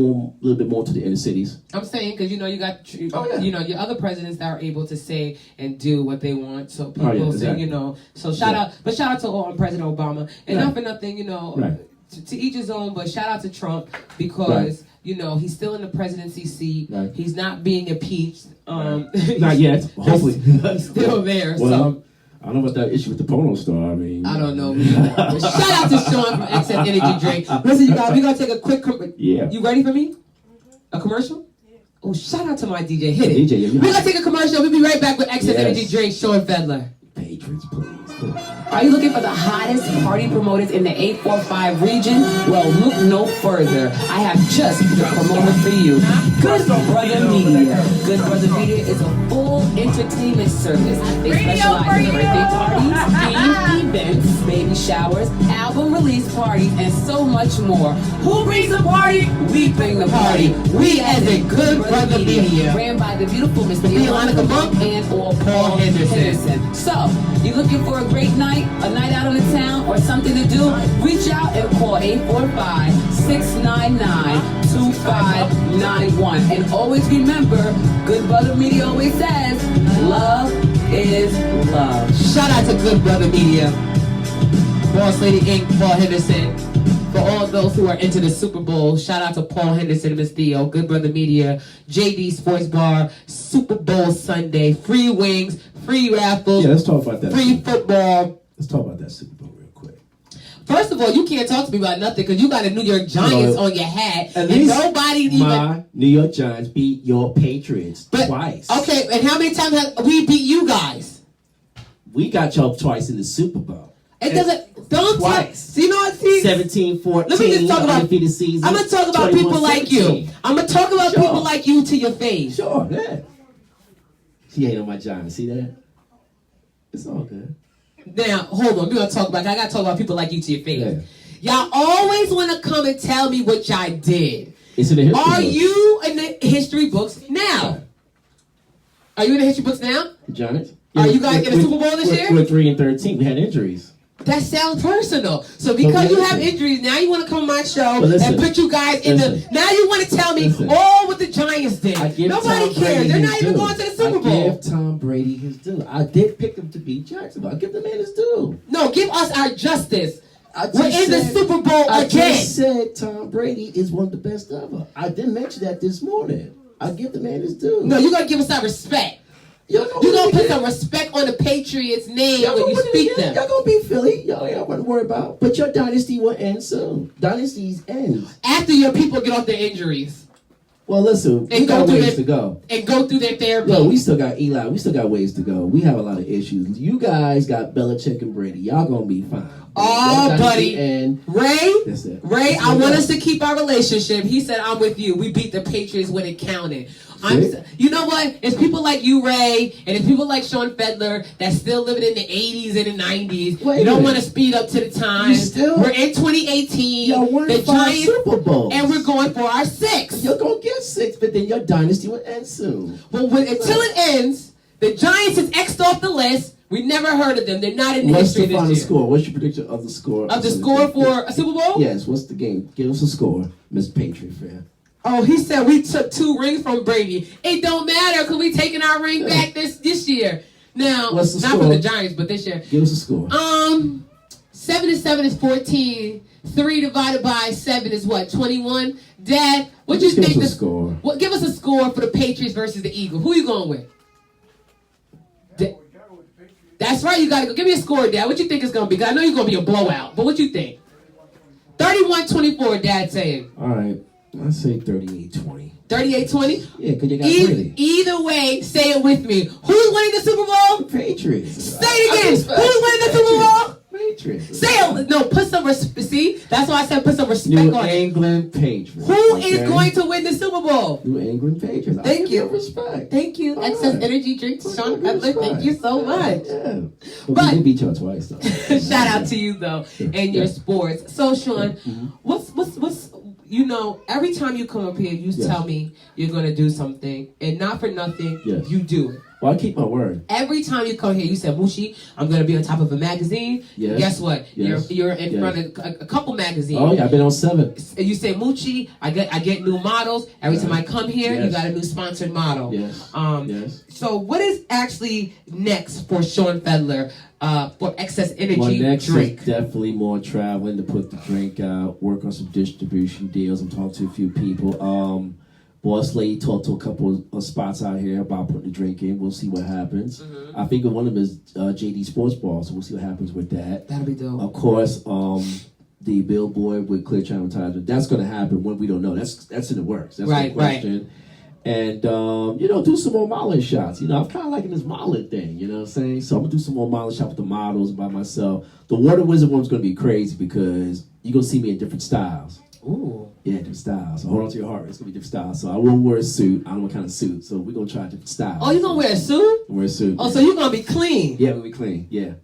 little bit more to the inner cities. I'm saying because you got Oh, yeah. your other presidents that are able to say and do what they want. So people yeah, say exactly. So shout out to President Obama and Right. not for nothing Right. to each his own. But shout out to Trump because he's still in the presidency seat. Right. He's not being impeached. Not yet. Hopefully. he's still there. Well, So. I don't know about that issue with the porno star. I mean, I don't know. Shout out to Sean from Excess Energy Drink. Listen, you guys, we're going to take a quick... Yeah. You ready for me? A commercial? Oh, shout out to my DJ. Hit it. DJ, yeah. We're going to take a commercial. We'll be right back with Excess Yes. Energy Drink, Sean Felder. Patriots, please. Are you looking for the hottest party promoters in the 845 region? Well, look no further. I have just the promoter for you. Good Brother Media. Good Brother Media is a full entertainment service. They specialize in birthday parties, themed events, baby showers, album release parties, and so much more. Who brings the party? We bring the party. We as a Good Brother Media. Ran by the beautiful Miss Veronica Monk and or Paul Henderson. So, you looking for a great night, a night out on the town, or something to do? Reach out and call 845-699-2591. And always remember, Good Brother Media always says, love is love. Shout out to Good Brother Media. Boss Lady Inc., Paul Henderson. For all those who are into the Super Bowl, shout out to Paul Henderson, Miss Theo, Good Brother Media, JD Sports Bar, Super Bowl Sunday, free wings, free raffles, Yeah, let's talk about that. free football. Let's talk about that Super Bowl real quick. First of all, you can't talk to me about nothing because you got a New York Giants on your hat, At and least nobody even. My New York Giants beat your Patriots twice. Okay, and how many times have we beat you guys? We got y'all twice in the Super Bowl. It doesn't. Don't Twice. you know what? See, 17-14. let me just talk about. undefeated season. I'm gonna talk about people like you. 21-17. I'm gonna talk about Sure. people like you to your face. Sure, yeah. She ain't on my Giants. See that? It's all good. Now, hold on. We're gonna talk about. I gotta talk about people like you to your face. Yeah. Y'all always want to come and tell me what y'all did. It's in the history Are books. you in the history books now? Are you in the history books now? The Giants? Are you guys in the Super Bowl this we're, year? We're 3-13. We had injuries. That sounds personal. So because you have listen. injuries, now you want to come on my show But listen. and put you guys in the. Listen. Now you want to tell me Listen. all what the Giants did. I give Nobody Tom cares. Brady They're his not even due. going to the Super I Bowl. give Tom Brady his due. I did pick him to beat Jacksonville. I give the man his due. No, give us our justice. I just We're in the said- Super Bowl I again. just said Tom Brady is one of the best ever. I didn't mention that this morning. I give the man his due. No, you gotta give us our respect. Y'all You gonna win put again. some respect on the Patriots' name Y'all when gonna you win speak again. them. Y'all gonna beat Philly. Y'all ain't got to worry about. But your dynasty will end soon. Dynasties end. After your people get off their injuries Well, listen, we And go got through ways that- to go. and go through their therapy. Yo, we still got Eli. We still got ways to go. We have a lot of issues. You guys got Belichick and Brady. Y'all gonna be fine. Oh, Your dynasty buddy. end. Ray, That's it. Ray, That's I it. want us to keep our relationship. He said, I'm with you. We beat the Patriots when it counted. See? You know what? It's people like you, Ray, and it's people like Sean Felder that's still living in the 80s and the 90s. Wait You a don't minute. want to speed up to the times. still- We're in 2018. Y'all won the 5 Giants, Super Bowls. and we're going for our 6th. You're gonna get 6, but then your dynasty will end soon. Well, until it ends, the Giants is X'd off the list. We never heard of them. They're not in the What's history the this final year. score? What's your prediction of the score? Of the score for a Super Bowl? Yes, what's the game? Give us a score, Miss Patriot fan. Oh, he said we took 2 rings from Brady. It don't matter because we taking our ring back this year. Now, What's the not score? from the Giants, but this year. Give us a score. 7 and 7 is 14. 3 divided by 7 is what? 21. Dad, what you Give think? us a score. What? Give us a score for the Patriots versus the Eagles. Who you going with? That's right. You gotta go. Give me a score, Dad. What you think it's gonna be? 'Cause I know you're gonna be a blowout. But what you think? 31-24. Dad saying. All right, I say 38-20. 38-20. Yeah, because you got Brady. Either way, say it with me. Who's winning the Super Bowl? Patriots. Say it again. Who's winning the Super Bowl? Patriots. Say it. No, put some respect. See, that's why I said put some respect New on it. England Patriots. Who is okay? going to win the Super Bowl? New England Patriots. I Thank give you. Respect. Thank you. All Excess right. Energy Drink, Sean Cutler. Respect. Thank you so much. Yeah. But- But we did beat y'all twice, though. Shout out to you though and your sports. So Sean, what's you know, every time you come up here, you tell me you're going to do something, and not for nothing, you do it. Well, I keep my word. Every time you come here, you say, Moochie, I'm going to be on top of a magazine. Yes. Guess what? Yes. You're in front of a couple magazines. Oh, yeah, I've been on 7. And you say, Moochie, I get new models. Every time I come here, you got a new sponsored model. Yes. So what is actually next for Sean Felder for Excess Energy Well, next drink? is definitely more traveling to put the drink out, work on some distribution deals. I'm talking to a few people. Boss Lady talked to a couple of spots out here about putting the drink in. We'll see what happens. I think one of them is JD Sports Bar, so we'll see what happens with that. That'll be dope. Of course, the billboard with Clear Channel Advertising, that's going to happen when we don't know. That's in the works. That's no question. And, you know, do some more modeling shots. You know, I'm kind of liking this modeling thing, you know what I'm saying? So I'm going to do some more modeling shots with the models by myself. The Water Wizard one's going to be crazy because you're going to see me in different styles. Ooh. Yeah, different styles. So hold on to your heart. It's going to be different styles. So I will wear a suit. I don't know what kind of suit. So we're going to try different styles. Oh, you're going to wear a suit? Wear a suit. Oh, so you're going to be clean? Yeah, we'll be clean. Yeah.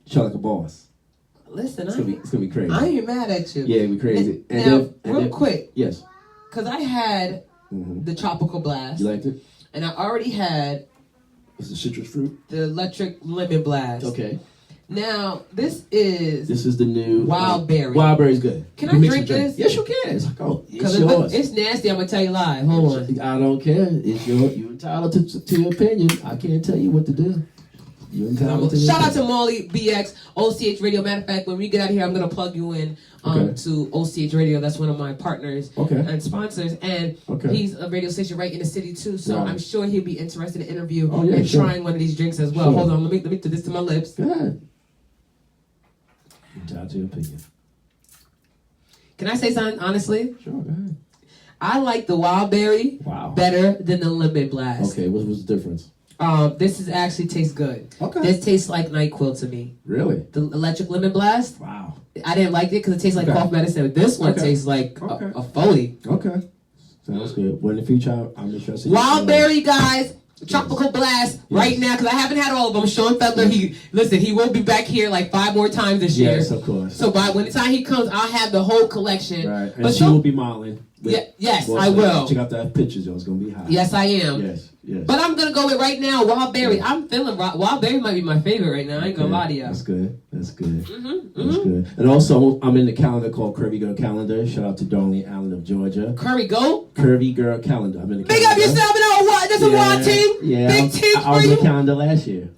Show like a boss. Listen, it's going to be crazy. I ain't mad at you. Yeah, it'll be crazy. Now, real quick. Yes. Because I had the Tropical Blast. You liked it? And I already had... What's the citrus fruit? The Electric Lemon Blast. Okay. Now, this is the new... Wild Berry. Wild Berry's good. Can I drink this? Yes, you can. It's like, oh, it's yours. It's nasty, I'm going to tell you live. Hold on. I don't care. It's you're entitled to your opinion. I can't tell you what to do. You're entitled to Shout out to Molly BX, OCH Radio. Matter of fact, when we get out of here, I'm going to plug you in to OCH Radio. That's one of my partners and sponsors. And he's a radio station right in the city, too. So I'm sure he'll be interested in interview and trying one of these drinks as well. Hold on. Let me do this to my lips. Go ahead. Entitled to your opinion. Can I say something honestly? Sure, go ahead. I like the Wild Berry better than the Lemon Blast. Okay, what's the difference? This is actually tastes good. Okay. This tastes like NyQuil to me. Really? The Electric Lemon Blast? Wow. I didn't like it because it tastes like cough medicine. This one tastes like a Foley. Okay. Sounds good. Well, in the future, I'm interested. Wild Berry, guys. Tropical Blast right now, because I haven't had all of them. Sean Felder, he will be back here like 5 more times this year. Yes, of course. So by when the time he comes, I'll have the whole collection. Right, and she will be modeling. Yes, I will. Check out the pictures, y'all. It's going to be hot. Yes, I am. Yes. But I'm going to go with right now, Wild Berry. I'm feeling Wild Berry might be my favorite right now. I ain't going to lie to you. That's good. That's good. That's good. And also, I'm in the calendar called Curvy Girl Calendar. Shout out to Darlene Allen of Georgia. Curvy Girl Calendar. I'm in the Big calendar. up yourself. This is one team. Yeah. Big team I was in the calendar last year.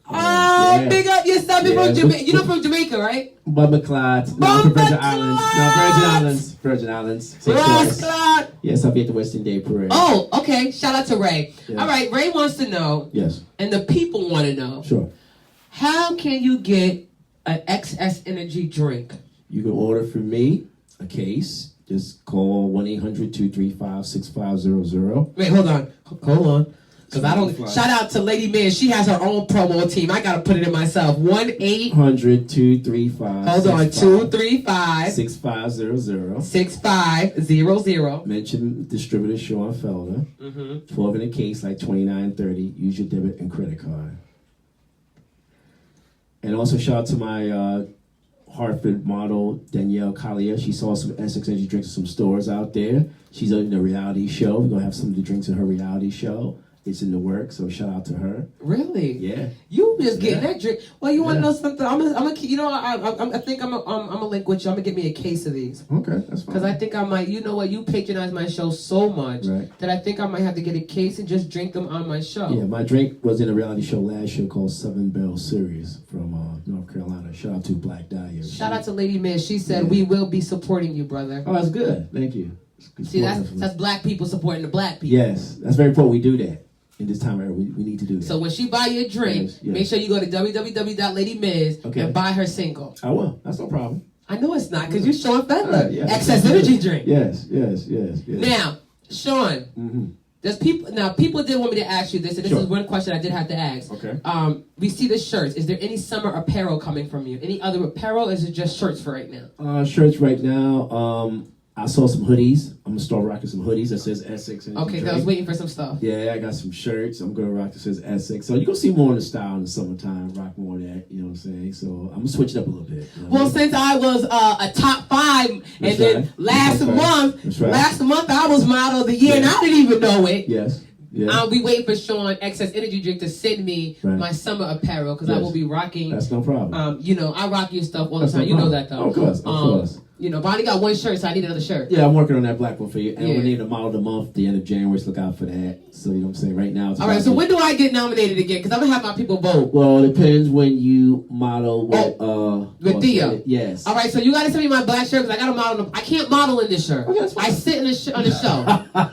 Big up yourself. You're from Jamaica. You're from Jamaica, right? Bumberclad. No, from Virgin Islands. No, Virgin Islands. Rasclad. Yes, I'll be at the Western Day Parade. Oh, okay. Shout out to Ray. Yeah. All right, Ray wants to know. Yes. And the people want to know. Sure. How can you get an XS Energy drink? You can order from me a case. Just call 1-800-235-6500. Wait, hold on. Because I don't. Shout out to Lady Miz. She has her own promo team. I gotta put it in myself. 1-800-235. Hold on. 235 6500. 6500. Mention distributor Sean Felder. 12 in a case, like $29.30. Use your debit and credit card. And also shout out to my Hartford model Danielle Collier. She saw some Essex Energy drinks at some stores out there. She's in a reality show. We're gonna have some of the drinks in her reality show. It's in the works, so shout out to her. Really? Yeah. You just getting that drink. Well, you want to know something? I think I'm a link with you. I'm gonna get me a case of these. Okay, that's fine. Because I think I might. You know what? You patronize my show so much that I think I might have to get a case and just drink them on my show. Yeah, my drink was in a reality show last year called Southern Belle Series from North Carolina. Shout out to Black Dahlia. Shout out to Lady Miz. She said we will be supporting you, brother. Oh, that's good. Thank you. See, that's black people supporting the black people. Yes, that's very important. We do that. In this time era, we need to do that. So when she buy you a drink, make sure you go to www.ladymiz and buy her single. I will. That's no problem. I know it's not, because you're Sean Felder. Excess Energy drink. Yes. Now, Sean, people did want me to ask you this, and this is one question I did have to ask. Okay. We see the shirts. Is there any summer apparel coming from you? Any other apparel, or is it just shirts for right now? Shirts right now. I saw some hoodies. I'm gonna start rocking some hoodies that says Essex. And Okay, 'cause I was waiting for some stuff. Yeah, I got some shirts. I'm gonna rock that says Essex. So you're gonna see more of the style in the summertime. Rock more of that. You know what I'm saying? So I'm gonna switch it up a little bit. You know Well, since I was a top 5, and That's then right. last That's right. month, That's right. last month I was model of the year, and I didn't even know it. Yes. Yeah. We wait for Sean Excess Energy Drink to send me Right. my summer apparel because I Yes. will be rocking. That's no problem. You know, I rock your stuff all the That's time. no You know problem. that though. Of course, of course. You know, but I only got one shirt, so I need another shirt. Yeah, I'm working on that black one for you. And Yeah. we're named the model of the month, the end of January, so look out for that. So, you know what I'm saying? Right now, it's All right, so when do I get nominated again? Because I'm going to have my people vote. Well, it depends when you model with, with Theo. Yes. All right, so you got to send me my black shirt because I got to model. I can't model in this shirt. Okay, that's fine. I sit in on the show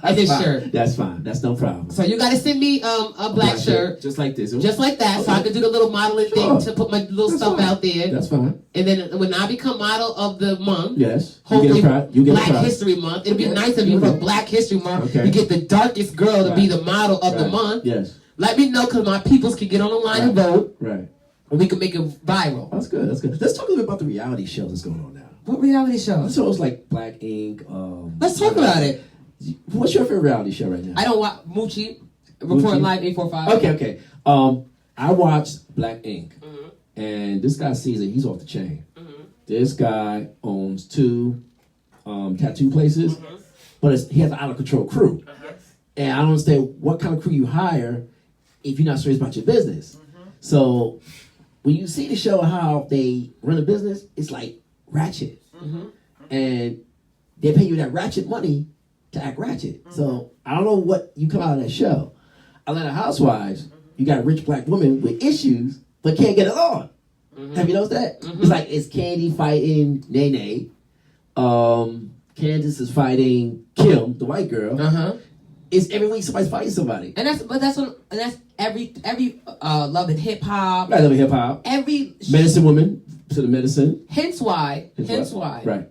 in this fine. shirt. That's fine. That's no problem. So you got to send me a black shirt. Just like this. Just like that, so I can do the little modeling Sure. thing to put my little That's stuff fine. out there. That's fine. And then when I become model of the month, Yes. hopefully You get a prize. You get a Black prize. History Month, it'll be Okay. nice of you for Black History Month. Okay. You get the darkest girl to be Right. the model of the Right. month. Yes. Let me know because my peoples can get on the line and vote, Right. and we can make it viral. That's good. That's good. Let's talk a little bit about the reality show that's going on now. What reality show? Shows like Black Ink. Let's talk about it. What's your favorite reality show right now? I don't watch Moochie, Report Moochie? Live 845. Okay. I watched Black Ink, and this guy sees it. He's off the chain. This guy owns 2 tattoo places, but he has an out of control crew. And I don't understand what kind of crew you hire if you're not serious about your business. So when you see the show how they run a business, it's like ratchet, and they pay you that ratchet money to act ratchet. So I don't know what you come out of that show. Atlanta Housewives, you got rich black women with issues but can't get it on. Have you noticed that? It's like it's Candy fighting Nene. Candace is fighting Kim, the white girl. It's every week somebody's fighting somebody. And that's every Love and Hip Hop. I love hip hop. Every Medicine women to the medicine. Hence why Right.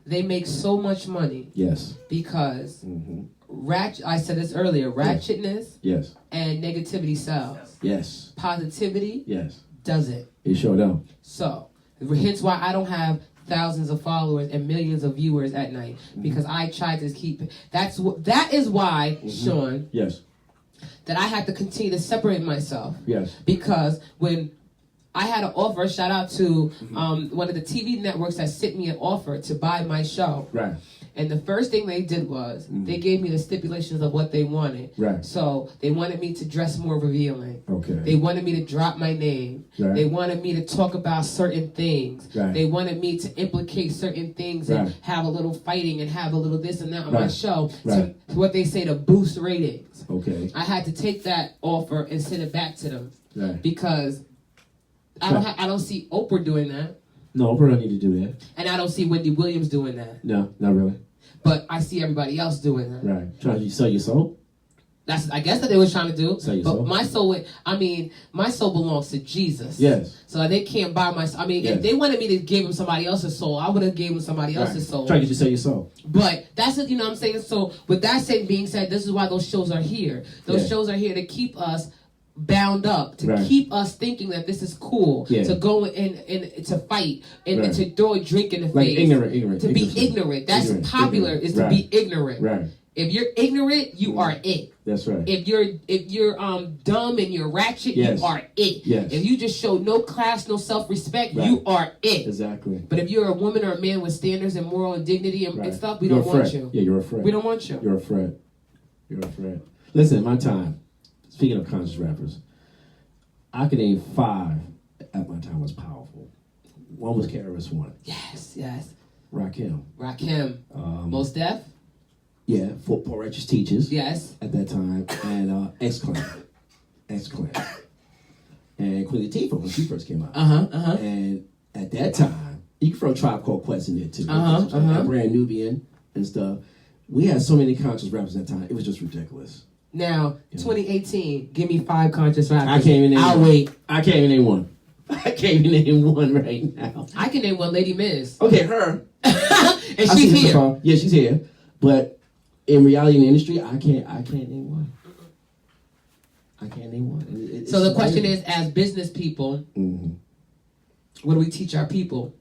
they make so much money Yes. because I said this earlier, ratchetness Yes. and negativity sells. Yes. Positivity Yes. doesn't. It sure don't. So hence why I don't have thousands of followers and millions of viewers at night because I try to keep that is why, Sean, Yes. that I had to continue to separate myself. Yes. Because when I had an offer, shout out to one of the TV networks that sent me an offer to buy my show. Right. And the first thing they did was they gave me the stipulations of what they wanted. Right. So they wanted me to dress more revealing. Okay. They wanted me to drop my name. Right. They wanted me to talk about certain things. Right. They wanted me to implicate certain things Right. and have a little fighting and have a little this and that on my Right. show. Right. To what they say to boost ratings. Okay. I had to take that offer and send it back to them Right. because I don't see Oprah doing that, No, Oprah don't need to do that. and I don't see Wendy Williams doing that. No, not really. But I see everybody else doing that. Right. Trying to sell your soul? That's I guess that they was trying to do. Sell your but soul? my soul belongs to Jesus. Yes. So they can't buy my. Yes. If they wanted me to give them somebody else's soul, I would have gave them somebody else's soul. Try to get you to sell your soul. But that's it, you know what I'm saying? So with that being said, this is why those shows are here. Those Yeah. shows are here to keep us bound up, to Right. keep us thinking that this is cool, Yeah. to go and to fight, and Right. to throw a drink in the Like face. ignorant. To be ignorant. That's popular, is to be ignorant. Right. If you're ignorant, you are it. That's right. If you're dumb and you're ratchet, Yes. you are it. Yes. If you just show no class, no self-respect, Right. you are it. Exactly. But if you're a woman or a man with standards and moral and dignity and, Right. and stuff, we You're don't a want threat. you. Yeah, you're a threat. We don't want you. You're a threat. You're a threat. Listen, in my time, speaking of conscious rappers, I could name 5 at my time was powerful. One was KRS-One. Yes. Rakim. Rakim. Most Def. Yeah, for Poor Righteous Teachers. Yes. At that time. And X-Clan. And Queen Latifah when she first came out. And at that time, you can throw Tribe Called Quest in there too. Brand Nubian and stuff. We had so many conscious rappers at that time. It was just ridiculous. Now, 2018, give me 5 conscious rappers. I can't even name I'll one. wait. I can't even name one. I can't even name one right now. I can name one, Lady Miz. Okay, her. And I she's see her here. so far. Yeah, she's here. But in reality in the industry, I can't name one. I can't name one. It's So the question is, as business people, Mhm. what do we teach our people?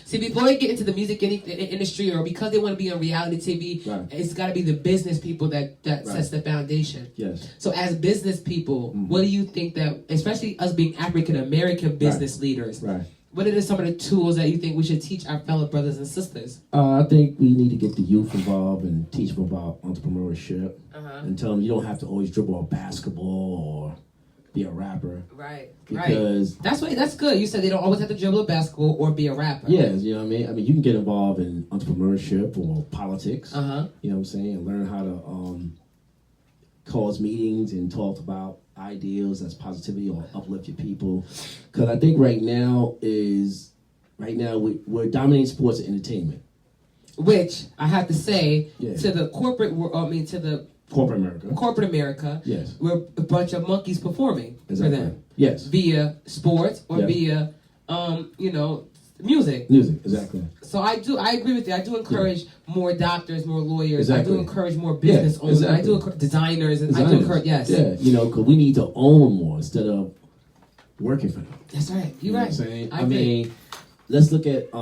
See, before they get into the music industry or because they want to be on reality TV, Right. it's got to be the business people that sets the foundation. Yes. So as business people, what do you think that, especially us being African-American business leaders, Right. what are some of the tools that you think we should teach our fellow brothers and sisters? I think we need to get the youth involved and teach them about entrepreneurship and tell them you don't have to always dribble a basketball or be a rapper. Right, because that's good. You said they don't always have to dribble a basketball or be a rapper. Yes, you know what I mean? I mean, you can get involved in entrepreneurship or politics, you know what I'm saying, and learn how to cause meetings and talk about ideals that's positivity or uplift your people. Because I think right now we're dominating sports and entertainment. Which I have to say Yeah. to the corporate world, to the Corporate America. Yes. We're a bunch of monkeys performing for them. Yes. Via sports or via, music. Music, exactly. So I agree with you. I do encourage more doctors, more lawyers. Exactly. I do encourage more business owners. Exactly. I do encourage designers. And I do encourage, yes. Yeah, because we need to own more instead of working for them. That's right. You You're right. know what I'm saying? I I mean, let's look at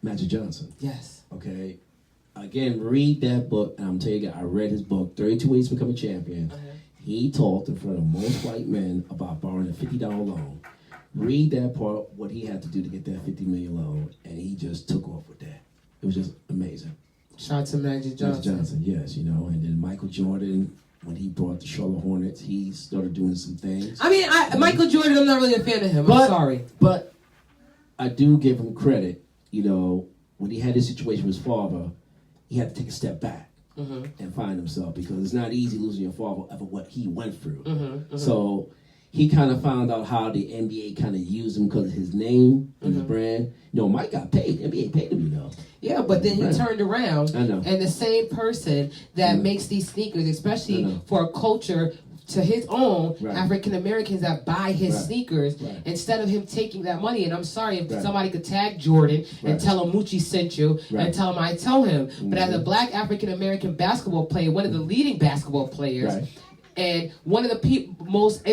Magic Johnson. Yes. Okay. Again, read that book. And I'm telling you, I read his book, 32 Ways to Become a Champion. He talked in front of most white men about borrowing a $50 loan. Read that part, what he had to do to get that $50 million loan, and he just took off with that. It was just amazing. Shout out to Magic Johnson. Magic Johnson, yes, and then Michael Jordan, when he brought the Charlotte Hornets, he started doing some things. I mean, Michael Jordan, I'm not really a fan of him. I'm sorry. But I do give him credit, when he had this situation with his father, he had to take a step back and find himself, because it's not easy losing your father after what he went through. So he kind of found out how the NBA kind of used him because of his name and his brand. Mike got paid. NBA paid him, Yeah, but then he turned around, I know. and the same person that makes these sneakers, especially for a culture to his own, African Americans that buy his sneakers, instead of him taking that money, and I'm sorry if somebody could tag Jordan and tell him Moochie sent you, and tell him I tell him, but as a black African American basketball player, one of the leading basketball players, and one of the most...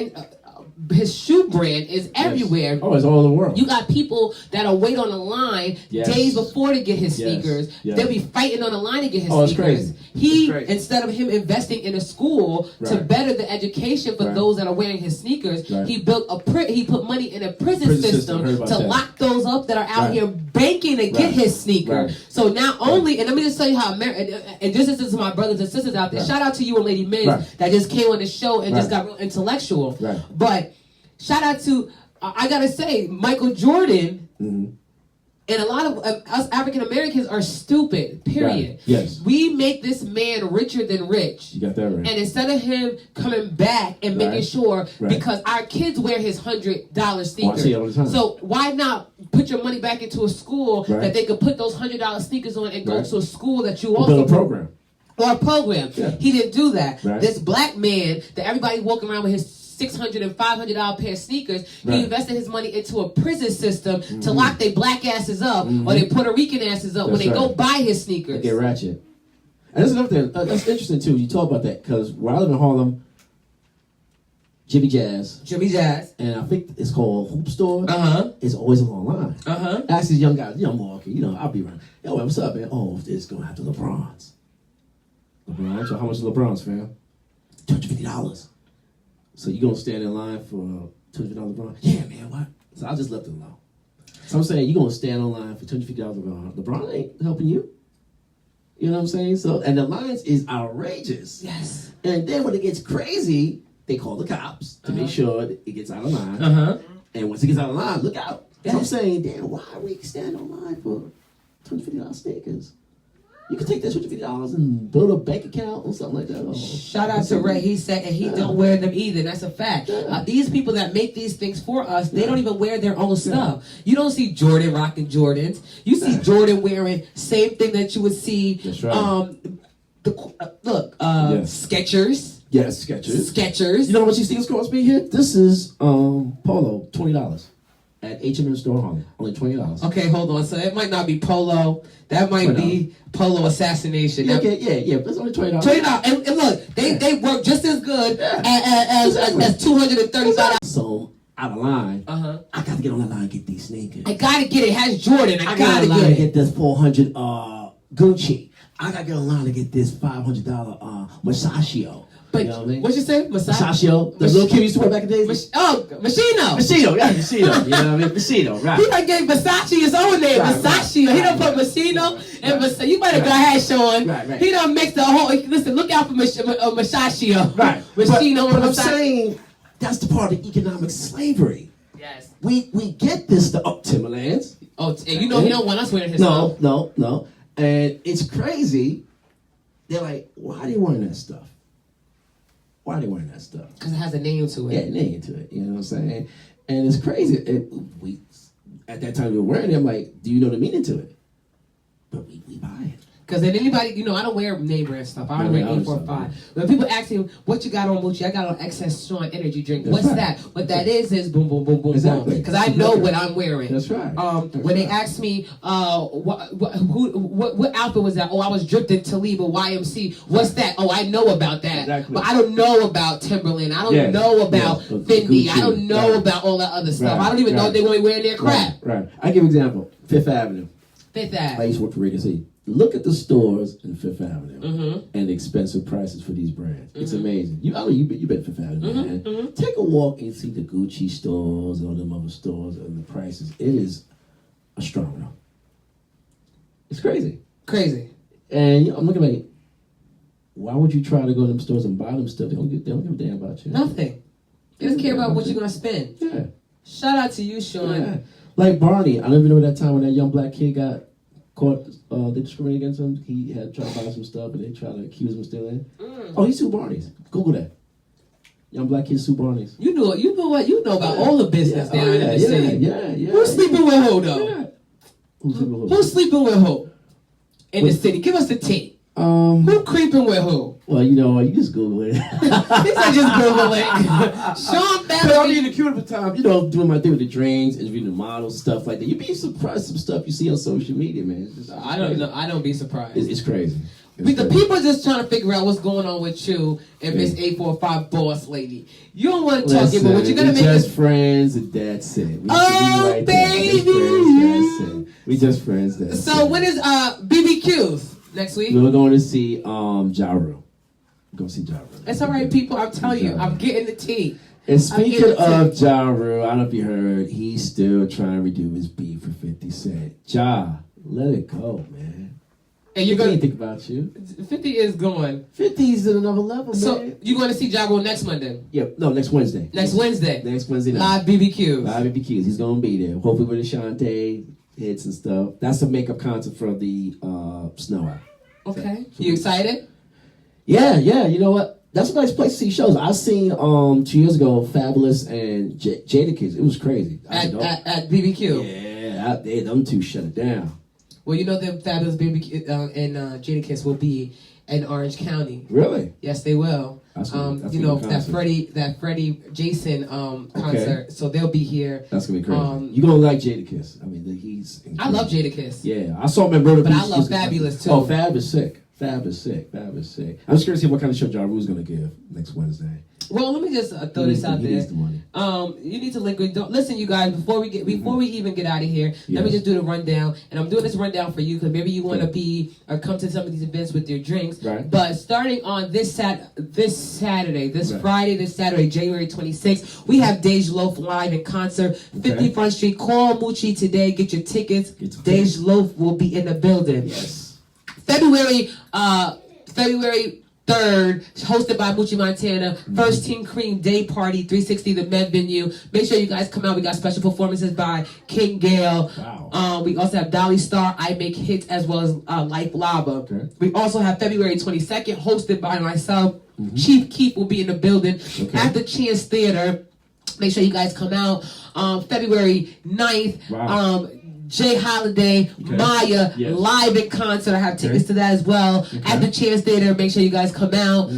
his shoe brand is everywhere. Oh, it's all over the world. You got people that'll wait on the line days before to get his sneakers. They'll be fighting on the line to get his sneakers. Crazy. He, instead of him investing in a school to better the education for those that are wearing his sneakers, he built he put money in a prison system to lock those up that are out here banking to get his sneakers. So not only, and let me just tell you how and this is to my brothers and sisters out there. Shout out to you and Lady Miz that just came on the show and just got real intellectual. But shout out to, I gotta say, Michael Jordan, and a lot of us African Americans are stupid, period. Yes. We make this man richer than rich. You got that right. And instead of him coming back and making sure, because our kids wear his $100 sneakers. I see it all the time. So why not put your money back into a school that they could put those $100 sneakers on and go to a school that you also... build a program. Or a program. Yeah. He didn't do that. Right. This black man that everybody walking around with his $600 and $500 pair of sneakers, he invested his money into a prison system to lock their black asses up or their Puerto Rican asses up when they go buy his sneakers. They get ratchet. And that's another thing. That's interesting too. You talk about that because where I live in Harlem, Jimmy Jazz, and I think it's called Hoop Store. It's always a long line. Ask these young guys, Milwaukee. I'll be around. Yo, what's up, man? Oh, it's gonna have to LeBrons. LeBron. So how much is LeBron's, fam? $250. So you gonna stand in line for $250 LeBron? Yeah, man. What? So I just left it alone. So I'm saying you gonna stand in line for $250 LeBron. LeBron ain't helping you. You know what I'm saying? So and the lines is outrageous. Yes. And then when it gets crazy, they call the cops to make sure that it gets out of line. And once it gets out of line, look out. So I'm saying, damn, why are we standing in line for $250 sneakers? You can take that $250 and build a bank account or something like that. Oh, shout out to Ray. He said, and he don't wear them either. That's a fact. These people that make these things for us, they don't even wear their own stuff. You don't see Jordan rocking Jordans. You see Jordan wearing same thing that you would see. That's right. Skechers. Yes, Skechers. You know how much these things cost me here? This is Polo, $20 at H&M store in Harlem. Only $20. Okay, hold on. So it might not be Polo. That might be Polo assassination. Yeah, that's only $20. $20. And look, they work just as good as $235. So out of line. Uh-huh. I got to get on that line and get these sneakers. I gotta get it. It has Jordan. I gotta gotta get it. get this 400 Gucci. I gotta get online to get this $500 Masaccio. But you know what I mean? What you say? Masaccio. The little kid used to wear back in the days. Machino. Machino, yeah, Machino. You know what I mean? Machino, right. He done gave Versace his own name, Right, Versace. right, He done right, put Machino right, and right, Versace. You better go ahead, Sean. Right. He done mixed the whole. Listen, look out for Machaccio. Right. Machino but and I'm Versace. saying that's the part of economic slavery. Yes. We get this Timberlands. Oh, and you know he don't want us wearing his stuff. No. And it's crazy. They're like, why are they wearing that stuff? Why are they wearing that stuff? Because it has a name to it. Yeah, name to it. You know what I'm saying? And it's crazy. We at that time we were wearing it. I'm like, do you know the meaning to it? But we buy it. Because then anybody, I don't wear name brand stuff. I don't wear 845. When people ask me, what you got on, Moochie? I got on Excess Strong Energy Drink. That's What's right. that? What that is boom, boom, boom, boom, Exactly. boom. Because I know what I'm wearing. That's right. When they ask me, what outfit was that? Oh, I was dripped in Taliba YMC. What's that? Oh, I know about that. Exactly. But I don't know about Timberland. I don't know about Fendi. I don't know about all that other stuff. I don't even know if they want to wear their crap. Right. I give an example. Fifth Avenue. Fifth I Ave. used to work for Regan City. Look at the stores in Fifth Avenue and the expensive prices for these brands. It's amazing. You been Fifth Avenue, man. Take a walk and see the Gucci stores and all them other stores and the prices. It is astronomical. It's crazy. Crazy. And I'm looking like, why would you try to go to them stores and buy them stuff? They don't give a damn about you. Nothing. They just care about what you're going to spend. Yeah. Shout out to you, Sean. Yeah. Like Barney, I don't even know that time when that young black kid got caught, they discriminated against him. He had tried to buy some stuff and they tried to accuse him of stealing. Oh, he sued Barney's. Google that. Young black kid sued Barney's. You know about all the business down in the city. Yeah. Who's sleeping with who though? Yeah. Who's sleeping with who? Who's sleeping with who? In the city. Give us the tea. Who creeping with who? Well, you just Google it. He said just Google it. Sean I'm Felder. in the queue at the time, doing my thing with the dreams, interviewing the models, stuff like that. You'd be surprised some stuff you see on social media, man. It's I don't know. I don't be surprised. It's crazy. The people are just trying to figure out what's going on with you and Miss 845 Boss Lady. You don't want to talk about what you're gonna make just us. friends, and that's it. Oh, baby. We just friends, that's it. So when is BBQs next week? We're going to see Ja Rule. We're going to see Ja Rule. It's all right, people. I'm telling you, I'm getting the tea. And speaking of Ja Rule, I don't know if you heard, he's still trying to redo his beef for 50 Cent. Ja, let it go, man. And you're gonna going to think about you. 50 is going. 50's at another level, So man. you're going to see Ja Rule next Monday? Yep. No, next Wednesday. Next Wednesday. Next Wednesday night. Live BBQs. Live BBQs. He's gonna be there. Hopefully with Ashante hits and stuff. That's a makeup concert for the Snow Out. Okay. You excited? Yeah. You know what? That's a nice place to see shows. I seen 2 years ago Fabulous and Jadakiss. It was crazy. At BBQ. Yeah, out there, them two shut it down. Well, you know the Fabulous BBQ and Jadakiss will be in Orange County. Really? Yes, they will. That's that Freddie Jason concert. So they'll be here. That's gonna be crazy. You're gonna like Jadakiss. I mean, he's incredible. I love Jadakiss. Yeah, I saw him at Murder But Beach. I love Fabulous too. Oh, Fab is sick. I'm just curious to see what kind of show Ja Rule's gonna give next Wednesday. Well, let me just throw this out He there. needs the money. You need to link with. Listen, you guys. Before we even get out of here, let me Yes. just do the rundown. And I'm doing this rundown for you because maybe you want to be or come to some of these events with your drinks. Right. But starting on this Saturday, Right. Friday, this Saturday, January 26th, we have Dej Loaf live in concert, 50 Front Street. Call Moochie today. Get your tickets. Dej Loaf will be in the building. Yes. February 3rd, hosted by Moochie Montana. First Team Cream Day Party, 360 the Med Venue. Make sure you guys come out. We got special performances by King Gale. Wow. We also have Dolly Star, I Make Hits, as well as Life Lava. Okay. We also have February 22nd, hosted by myself. Chief Keef will be in the building at the Chance Theater. Make sure you guys come out. February 9th, Wow. Jay Holiday, Maya, live in concert. I have tickets to that as well at the Chance Theater. Make sure you guys come out.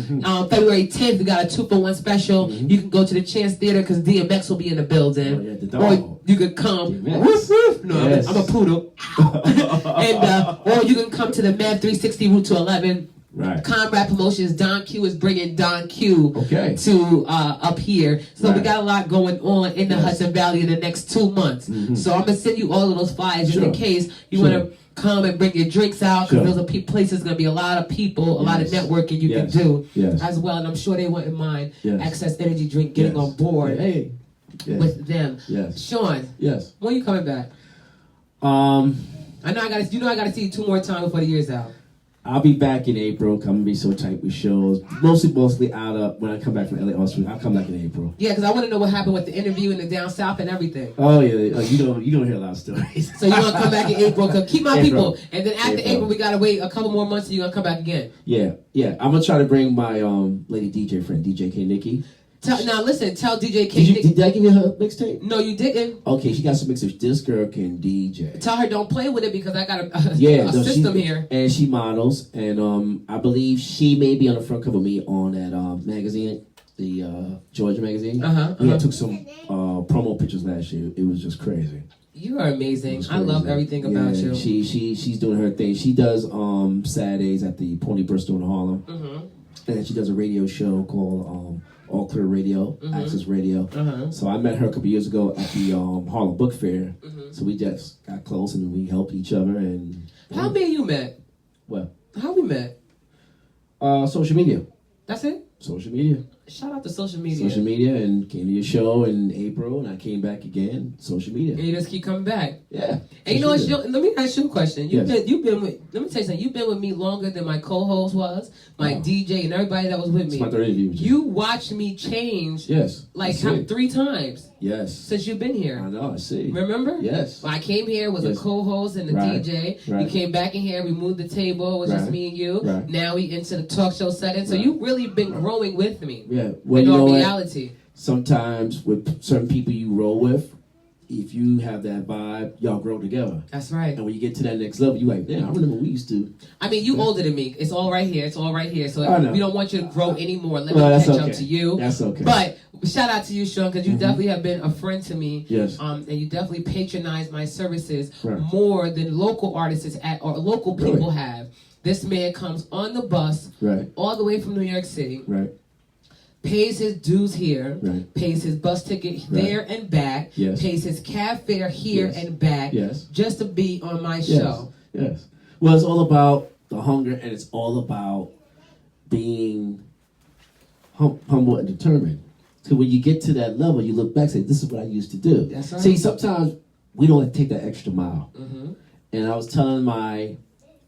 February 10th, we got a 2-for-1 special. You can go to the Chance Theater because DMX will be in the building. Oh, yeah, the dog. Or you could come. DMX. No, I'm a poodle. And or you can come to the Med 360 Route to 11. Right. Comrade Promotions, Don Q is bringing Don Q to up here. So we got a lot going on in the Hudson Valley in the next 2 months. So I'm going to send you all of those flyers just in case you want to come and bring your drinks out, because those are places going to be a lot of people, a lot of networking you can do as well. And I'm sure they wouldn't mind Access Energy Drink getting on board with them. Sean, when are you coming back? I know I got to see you 2 more times before the year's out. I'll be back in April. I'm gonna be so tight with shows. Mostly out of when I come back from LA, Austria. I'll come back in April. Yeah, because I want to know what happened with the interview in the down south and everything. Oh yeah, you're gonna hear a lot of stories. So you're gonna come back in April? Cause keep my people, and then after April we gotta wait a couple more months, and you're gonna come back again. Yeah. I'm gonna try to bring my lady DJ friend, DJ K Nikki. Now listen, tell DJ K. Did I give you her mixtape? No, you didn't. Okay, she got some mixtapes. This girl can DJ. Tell her don't play with it because I got a system here. And she models, and I believe she may be on the front cover of me on that magazine, the Georgia magazine. I took some promo pictures last year. It was just crazy. You are amazing. I love everything about you. She's doing her thing. She does Saturdays at the Pony Bristol in Harlem, and she does a radio show called All Clear Radio, Access Radio. So I met her a couple years ago at the Harlem Book Fair. So we just got close and we helped each other. And how me and you met? What? How we met? Social media. That's it? Social media. Shout out to social media. Social media, and came to your show in April, and I came back again. Social media. And you just keep coming back. Yeah. And you know what? Let me ask you a question. You've been with. Let me tell you something. You've been with me longer than my co-host was, my DJ, and everybody that was with me. It's my third interview with you. You watched me change. Yes. Like 3 times. Yes. Since you've been here. I know. I see. Remember? Yes. When I came here, was a co-host and a DJ. You came back in here. We moved the table. It was just me and you. Now we into the talk show setting. So you've really been growing with me. Yeah. Well, in you know reality. Sometimes with certain people you roll with, if you have that vibe, y'all grow together. That's right. And when you get to that next level, you like, damn, I remember we used to. I mean, you older than me. It's all right here. So we don't want you to grow anymore. Let me catch up to you. That's okay. But shout out to you, Sean, because you definitely have been a friend to me. Yes. And you definitely patronize my services more than local artists or local people have. This man comes on the bus all the way from New York City. Pays his dues here, pays his bus ticket there and back, pays his cab fare here and back, just to be on my show. Yes. Well, it's all about the hunger, and it's all about being humble and determined. So when you get to that level, you look back and say, this is what I used to do. That's right. See, sometimes we don't take that extra mile. And I was telling my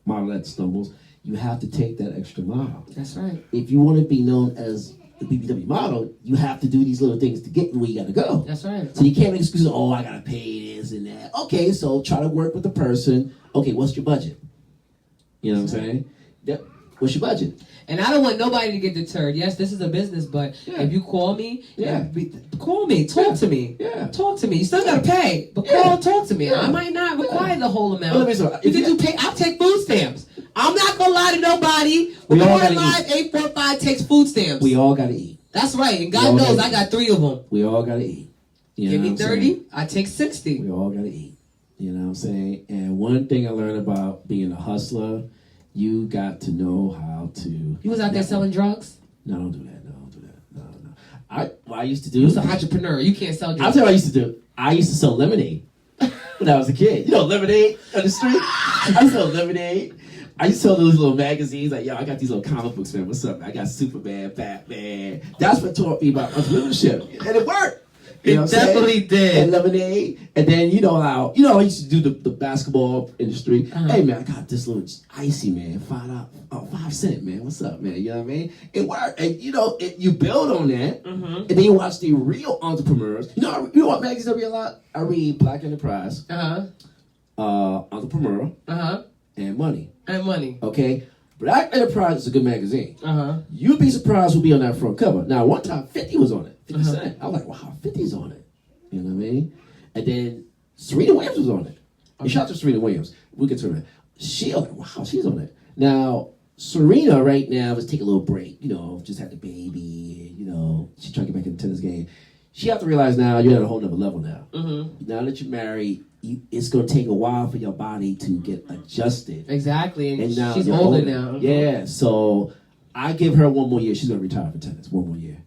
model at Stumbles, you have to take that extra mile. That's right. If you want to be known as the BBW model, you have to do these little things to get where you got to go. That's right. So you can't make excuses, oh, I got to pay this and that. Okay, so try to work with the person. Okay, what's your budget? You know what I'm saying? Yep. What's your budget? And I don't want nobody to get deterred. Yes, this is a business, but if you call me, call me, talk to me. Talk to me. You still got to pay, but call, talk to me. I might not require the whole amount. I'll take food stamps. I'm not going to lie to nobody. Record Live 845 takes food stamps. We all got to eat. That's right. And God knows I got 3 of them. We all got to eat. You Give me 30, I take 60. We all got to eat. You know what I'm saying? And one thing I learned about being a hustler, you got to know how to... You was out there selling drugs? No, don't do that. No. What I used to do... You was an entrepreneur. You can't sell drugs. I'll tell you what I used to do. I used to sell lemonade when I was a kid. You know, lemonade on the street? I used to sell lemonade. I used to sell those little magazines. Like, yo, I got these little comic books, man. What's up, man? I got Superman, Batman. That's what taught me about entrepreneurship. And it worked. You know it definitely did. And lemonade. And then, I used to do the basketball industry. Hey, man, I got this little icy, man. 5 cent, man. What's up, man? You know what I mean? It worked. And, you build on that. And then you watch the real entrepreneurs. You know what magazines I read a lot? I read Black Enterprise. Entrepreneur. And Money. Okay? Black Enterprise is a good magazine. You'd be surprised who'd be on that front cover. Now, one time, 50 was on it. 50 Cent. I was like, wow, 50's on it. You know what I mean? And then Serena Williams was on it. And shout out to Serena Williams. We'll get to her. She was like, wow, she's on it. Now, Serena right now is taking a little break. Just had the baby. She's trying to get back in the tennis game. She have to realize now you're at a whole nother level now. Now that you're married, it's going to take a while for your body to get adjusted. Exactly. And now she's older now. Yeah, so I give her 1 more year. She's going to retire for tennis. 1 more year.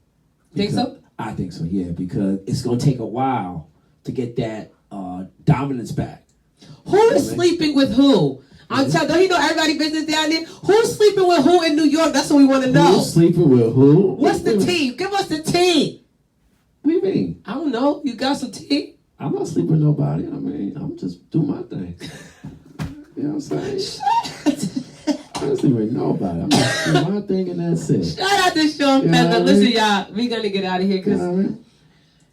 Think so? I think so, yeah, because it's going to take a while to get that dominance back. Who is sleeping with who? I'm telling. Don't you know everybody business down there? Who's sleeping with who in New York? That's what we want to know. Who's sleeping with who? What's the tea? Give us the tea. What do you mean? I don't know. You got some tea? I'm not sleeping with nobody. I mean, I'm just doing my thing. You know what I'm saying? I don't sleep with nobody. I'm just doing my thing and that's it. Shout out to Sean Felder. Listen, y'all, we're going to get out of here because... You know what I mean?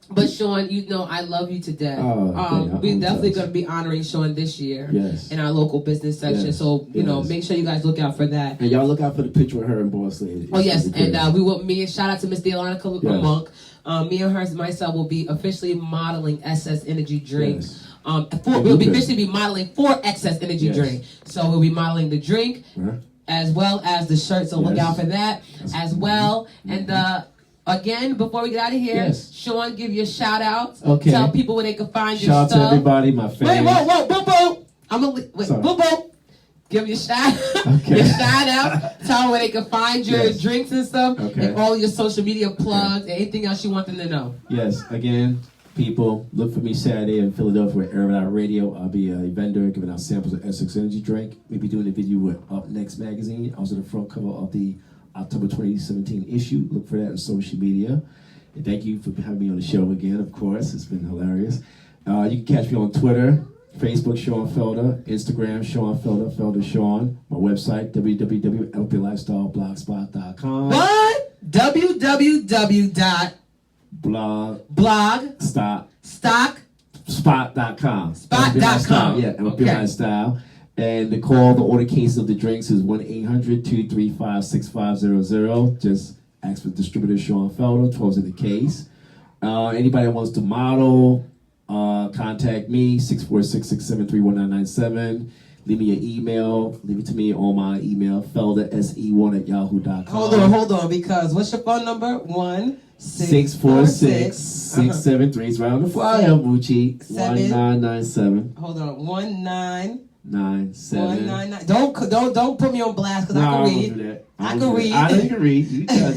But Sean, you know I love you to death. We're definitely going to be honoring Sean this year in our local business section. Yes. So, you know, make sure you guys look out for that. And y'all look out for the picture with her and Boss Lady. Oh, yes. And we will, shout out to Miss Deolana Monk. Me and her, myself, will be officially modeling SS Energy Drink. Yes. We'll be officially be modeling for Excess Energy Drink. So we'll be modeling the drink as well as the shirt. So look out for that as well. And, again, before we get out of here, Sean, give your shout out. Okay. Tell people where they can find your stuff. Shout out to everybody, my fans. Whoa, boo boo. I'm gonna boo boo. Give your shout your shout out. Tell them where they can find your drinks and stuff, and all your social media plugs, and anything else you want them to know. Yes, again, people, look for me Saturday in Philadelphia at Urban Radio. I'll be a vendor giving out samples of Essex Energy Drink. We'll be doing a video with Up Next magazine. I was on the front cover of the October 2017 issue. Look for that on social media. And thank you for having me on the show again, of course. It's been hilarious. You can catch me on Twitter, Facebook, Sean Felder, Instagram, Sean Felder, Felder Sean. My website, www.lplifestyleblogspot.com. What? Spot.com. Spot.com. Yeah, LP Lifestyle. And the call, the order case of the drinks is 1-800-235-6500. Just ask for Distributor Sean Felder, 12's in the case. Anybody that wants to model, contact me, 646-673-1997. Leave me your email. Leave it to me on my email, felderse1@yahoo.com. Hold on, because what's your phone number? 646-673. It's right on the flyer, Moochie. 1997. Hold on, 1997. 97. Don't put me on blast because I can read. Do that. I can read. I know you can read. You can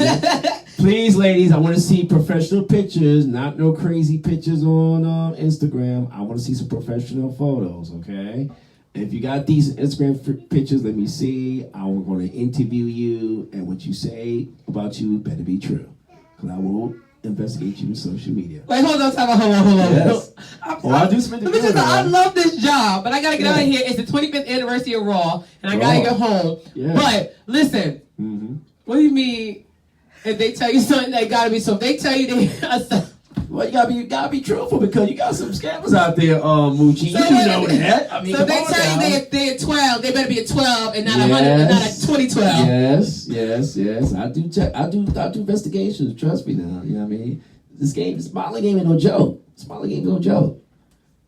Please, ladies, I want to see professional pictures, not no crazy pictures on Instagram. I want to see some professional photos, okay? If you got decent Instagram pictures, let me see. I'm going to interview you, and what you say about you better be true, because I will investigate you in social media. Wait, hold on. Yes. I do some interviews. I love this job, but I gotta get out of here. It's the 25th anniversary of Raw, and I gotta get home. Yeah. But listen, what do you mean? If they tell you something, they gotta be so. If they tell you they. Well, you gotta be truthful because you got some scammers out there, Moochie. So you know that. I mean, so they tell you they're 12, they better be a 12 and not 100, and not a 2012. Yes. I do investigations. Trust me now. You know what I mean? This modeling game ain't no joke. Modeling game ain't no joke.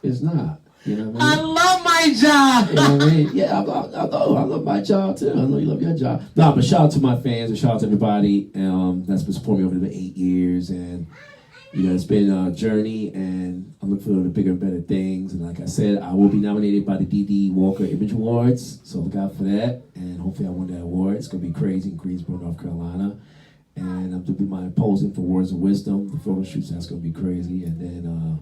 It's not. You know what I mean? I love my job. You know what I mean? Yeah, I love my job too. I know you love your job. No, but shout out to my fans and shout out to everybody that's been supporting me over the 8 years. And you know, it's been a journey, and I'm looking for the bigger and better things. And like I said, I will be nominated by the D.D. Walker Image Awards, so look out for that. And hopefully I win that award. It's going to be crazy in Greensboro, North Carolina. And I'm going to be my posing for Words of Wisdom. The photo shoots, that's going to be crazy. And then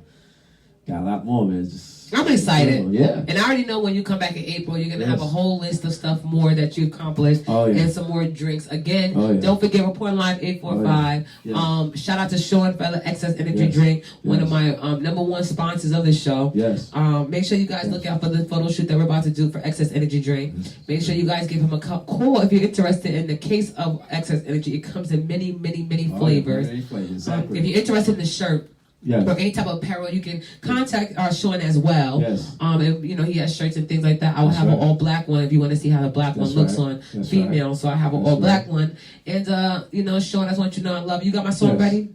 got a lot more, man. I'm excited. Yeah. And I already know when you come back in April, you're going to have a whole list of stuff more that you've accomplished and some more drinks. Again, don't forget Report Live 845. Shout out to Sean Felder, Excess Energy Drink, one of my number one sponsors of the show. Yes. Make sure you guys look out for the photo shoot that we're about to do for Excess Energy Drink. Make sure you guys give him a call if you're interested in the case of Excess Energy. It comes in many, many, many flavors. Many flavors. Exactly. If you're interested in the shirt, or any type of apparel, you can contact Sean as well. Yes. And you know, he has shirts and things like that. I will have an all black one if you want to see how the black one looks on female. So I have an all black one. And you know, Sean, I just want you to know I love you. You got my song ready?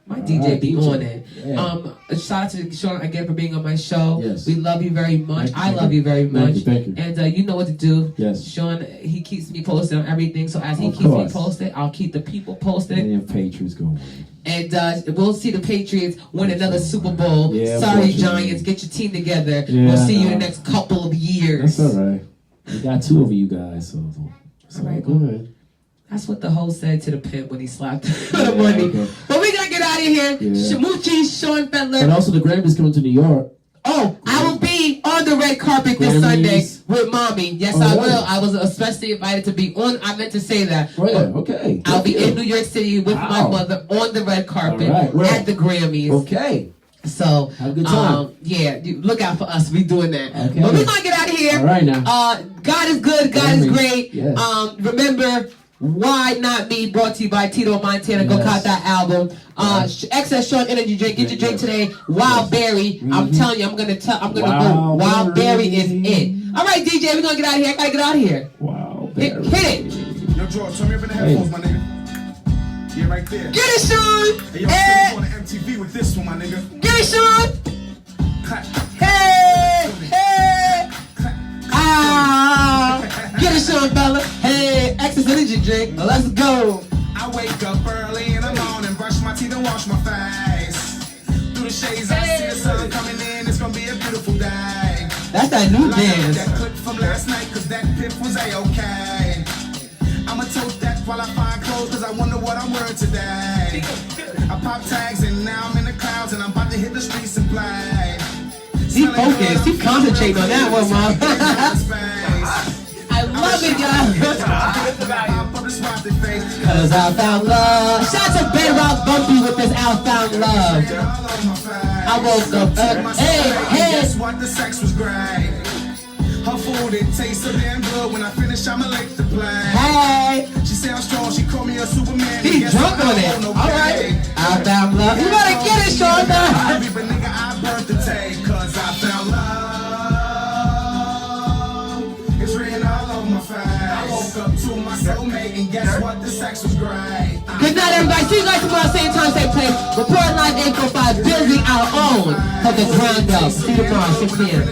My DJ be DJ. on it. Yeah. Shout out to Sean again for being on my show. Yes. We love you very much. I love you very Thank much. you, thank you. And you know what to do. Yes. Sean, he keeps me posted on everything. So as he Of keeps me course. posted, I'll keep the people posted. And your Patriots go win. And we'll see the Patriots win another Super Bowl. Yeah, Sorry, unfortunately. Giants, get your team together. Yeah, we'll see you in the no. next couple of years. That's all right. We got 2 of you guys, so All right, good. That's what the host said to the pimp when he slapped the money. Okay. But we gotta get out of here. Yeah. Moochie, Sean Felder. And also the Grammys coming to New York. Oh, I will be on the red carpet this Grammys. Sunday with mommy. Yes, Oh, I really? will. I was especially invited to be on. I meant to say that. Oh yeah, But okay. I'll be Good in deal. New York City with my Wow. mother on the red carpet All right. Where? at the Grammys. Okay. So Have a good time. yeah, you look out for us. We doing that. Okay. But we're gonna get out of here. All right now. God is good. God is Grammys. great. Yes. Remember. Why Not Me, brought to you by Tito Montana. Go Yes. cop that album. Excess Short Energy Drink. Get your drink today. Wild Berry. I'm telling you, I'm gonna go. Wild Wild Berry Berry. is it. All right, DJ, we're gonna get out of here. I gotta get out of here. Wow. Hit it. Yo, George, turn me up in the headphones, my nigga. Yeah, right there. Get it, Sean. Hey, yo, Hey, on the MTV with this one, my nigga. get it, Sean. Clap, Hey, hey. clap. Ah, get it, Sean Bella. Hey, Excess Energy Drink. Let's go. I wake up early in the morning, brush my teeth and wash my face. Through the shades, I see the sun coming in. It's gonna be a beautiful day. That's that new Light up dance. that clip from last night, cause that pip was a-okay. I'ma tote that while I find clothes, cause I wonder what I'm wearing today. I pop tags and now I'm in the clouds and I'm about to hit the streets and play. He focused. He concentrating on that one, Mom. I love it, y'all. Cause I found love. Shout out to Ben Rock Bumpy with this I Found Love. I woke up, hey. Guess what? The sex was great. Her food, it tastes so damn good. When I finish, I'ma lick the plane. Hey, She sounds strong, she called me a Superman. he Guess drunk what? on I it. don't know, All right. babe. I found love. You better get it, Sean. But nigga, I burnt the tape, cause I found love. It's written all over my face. I woke up to my soulmate, and guess what? The sex was great. Good night, everybody. See you guys tomorrow, same time, same place. Report live 845, building our own from the ground up. See you tomorrow, 6 p.m.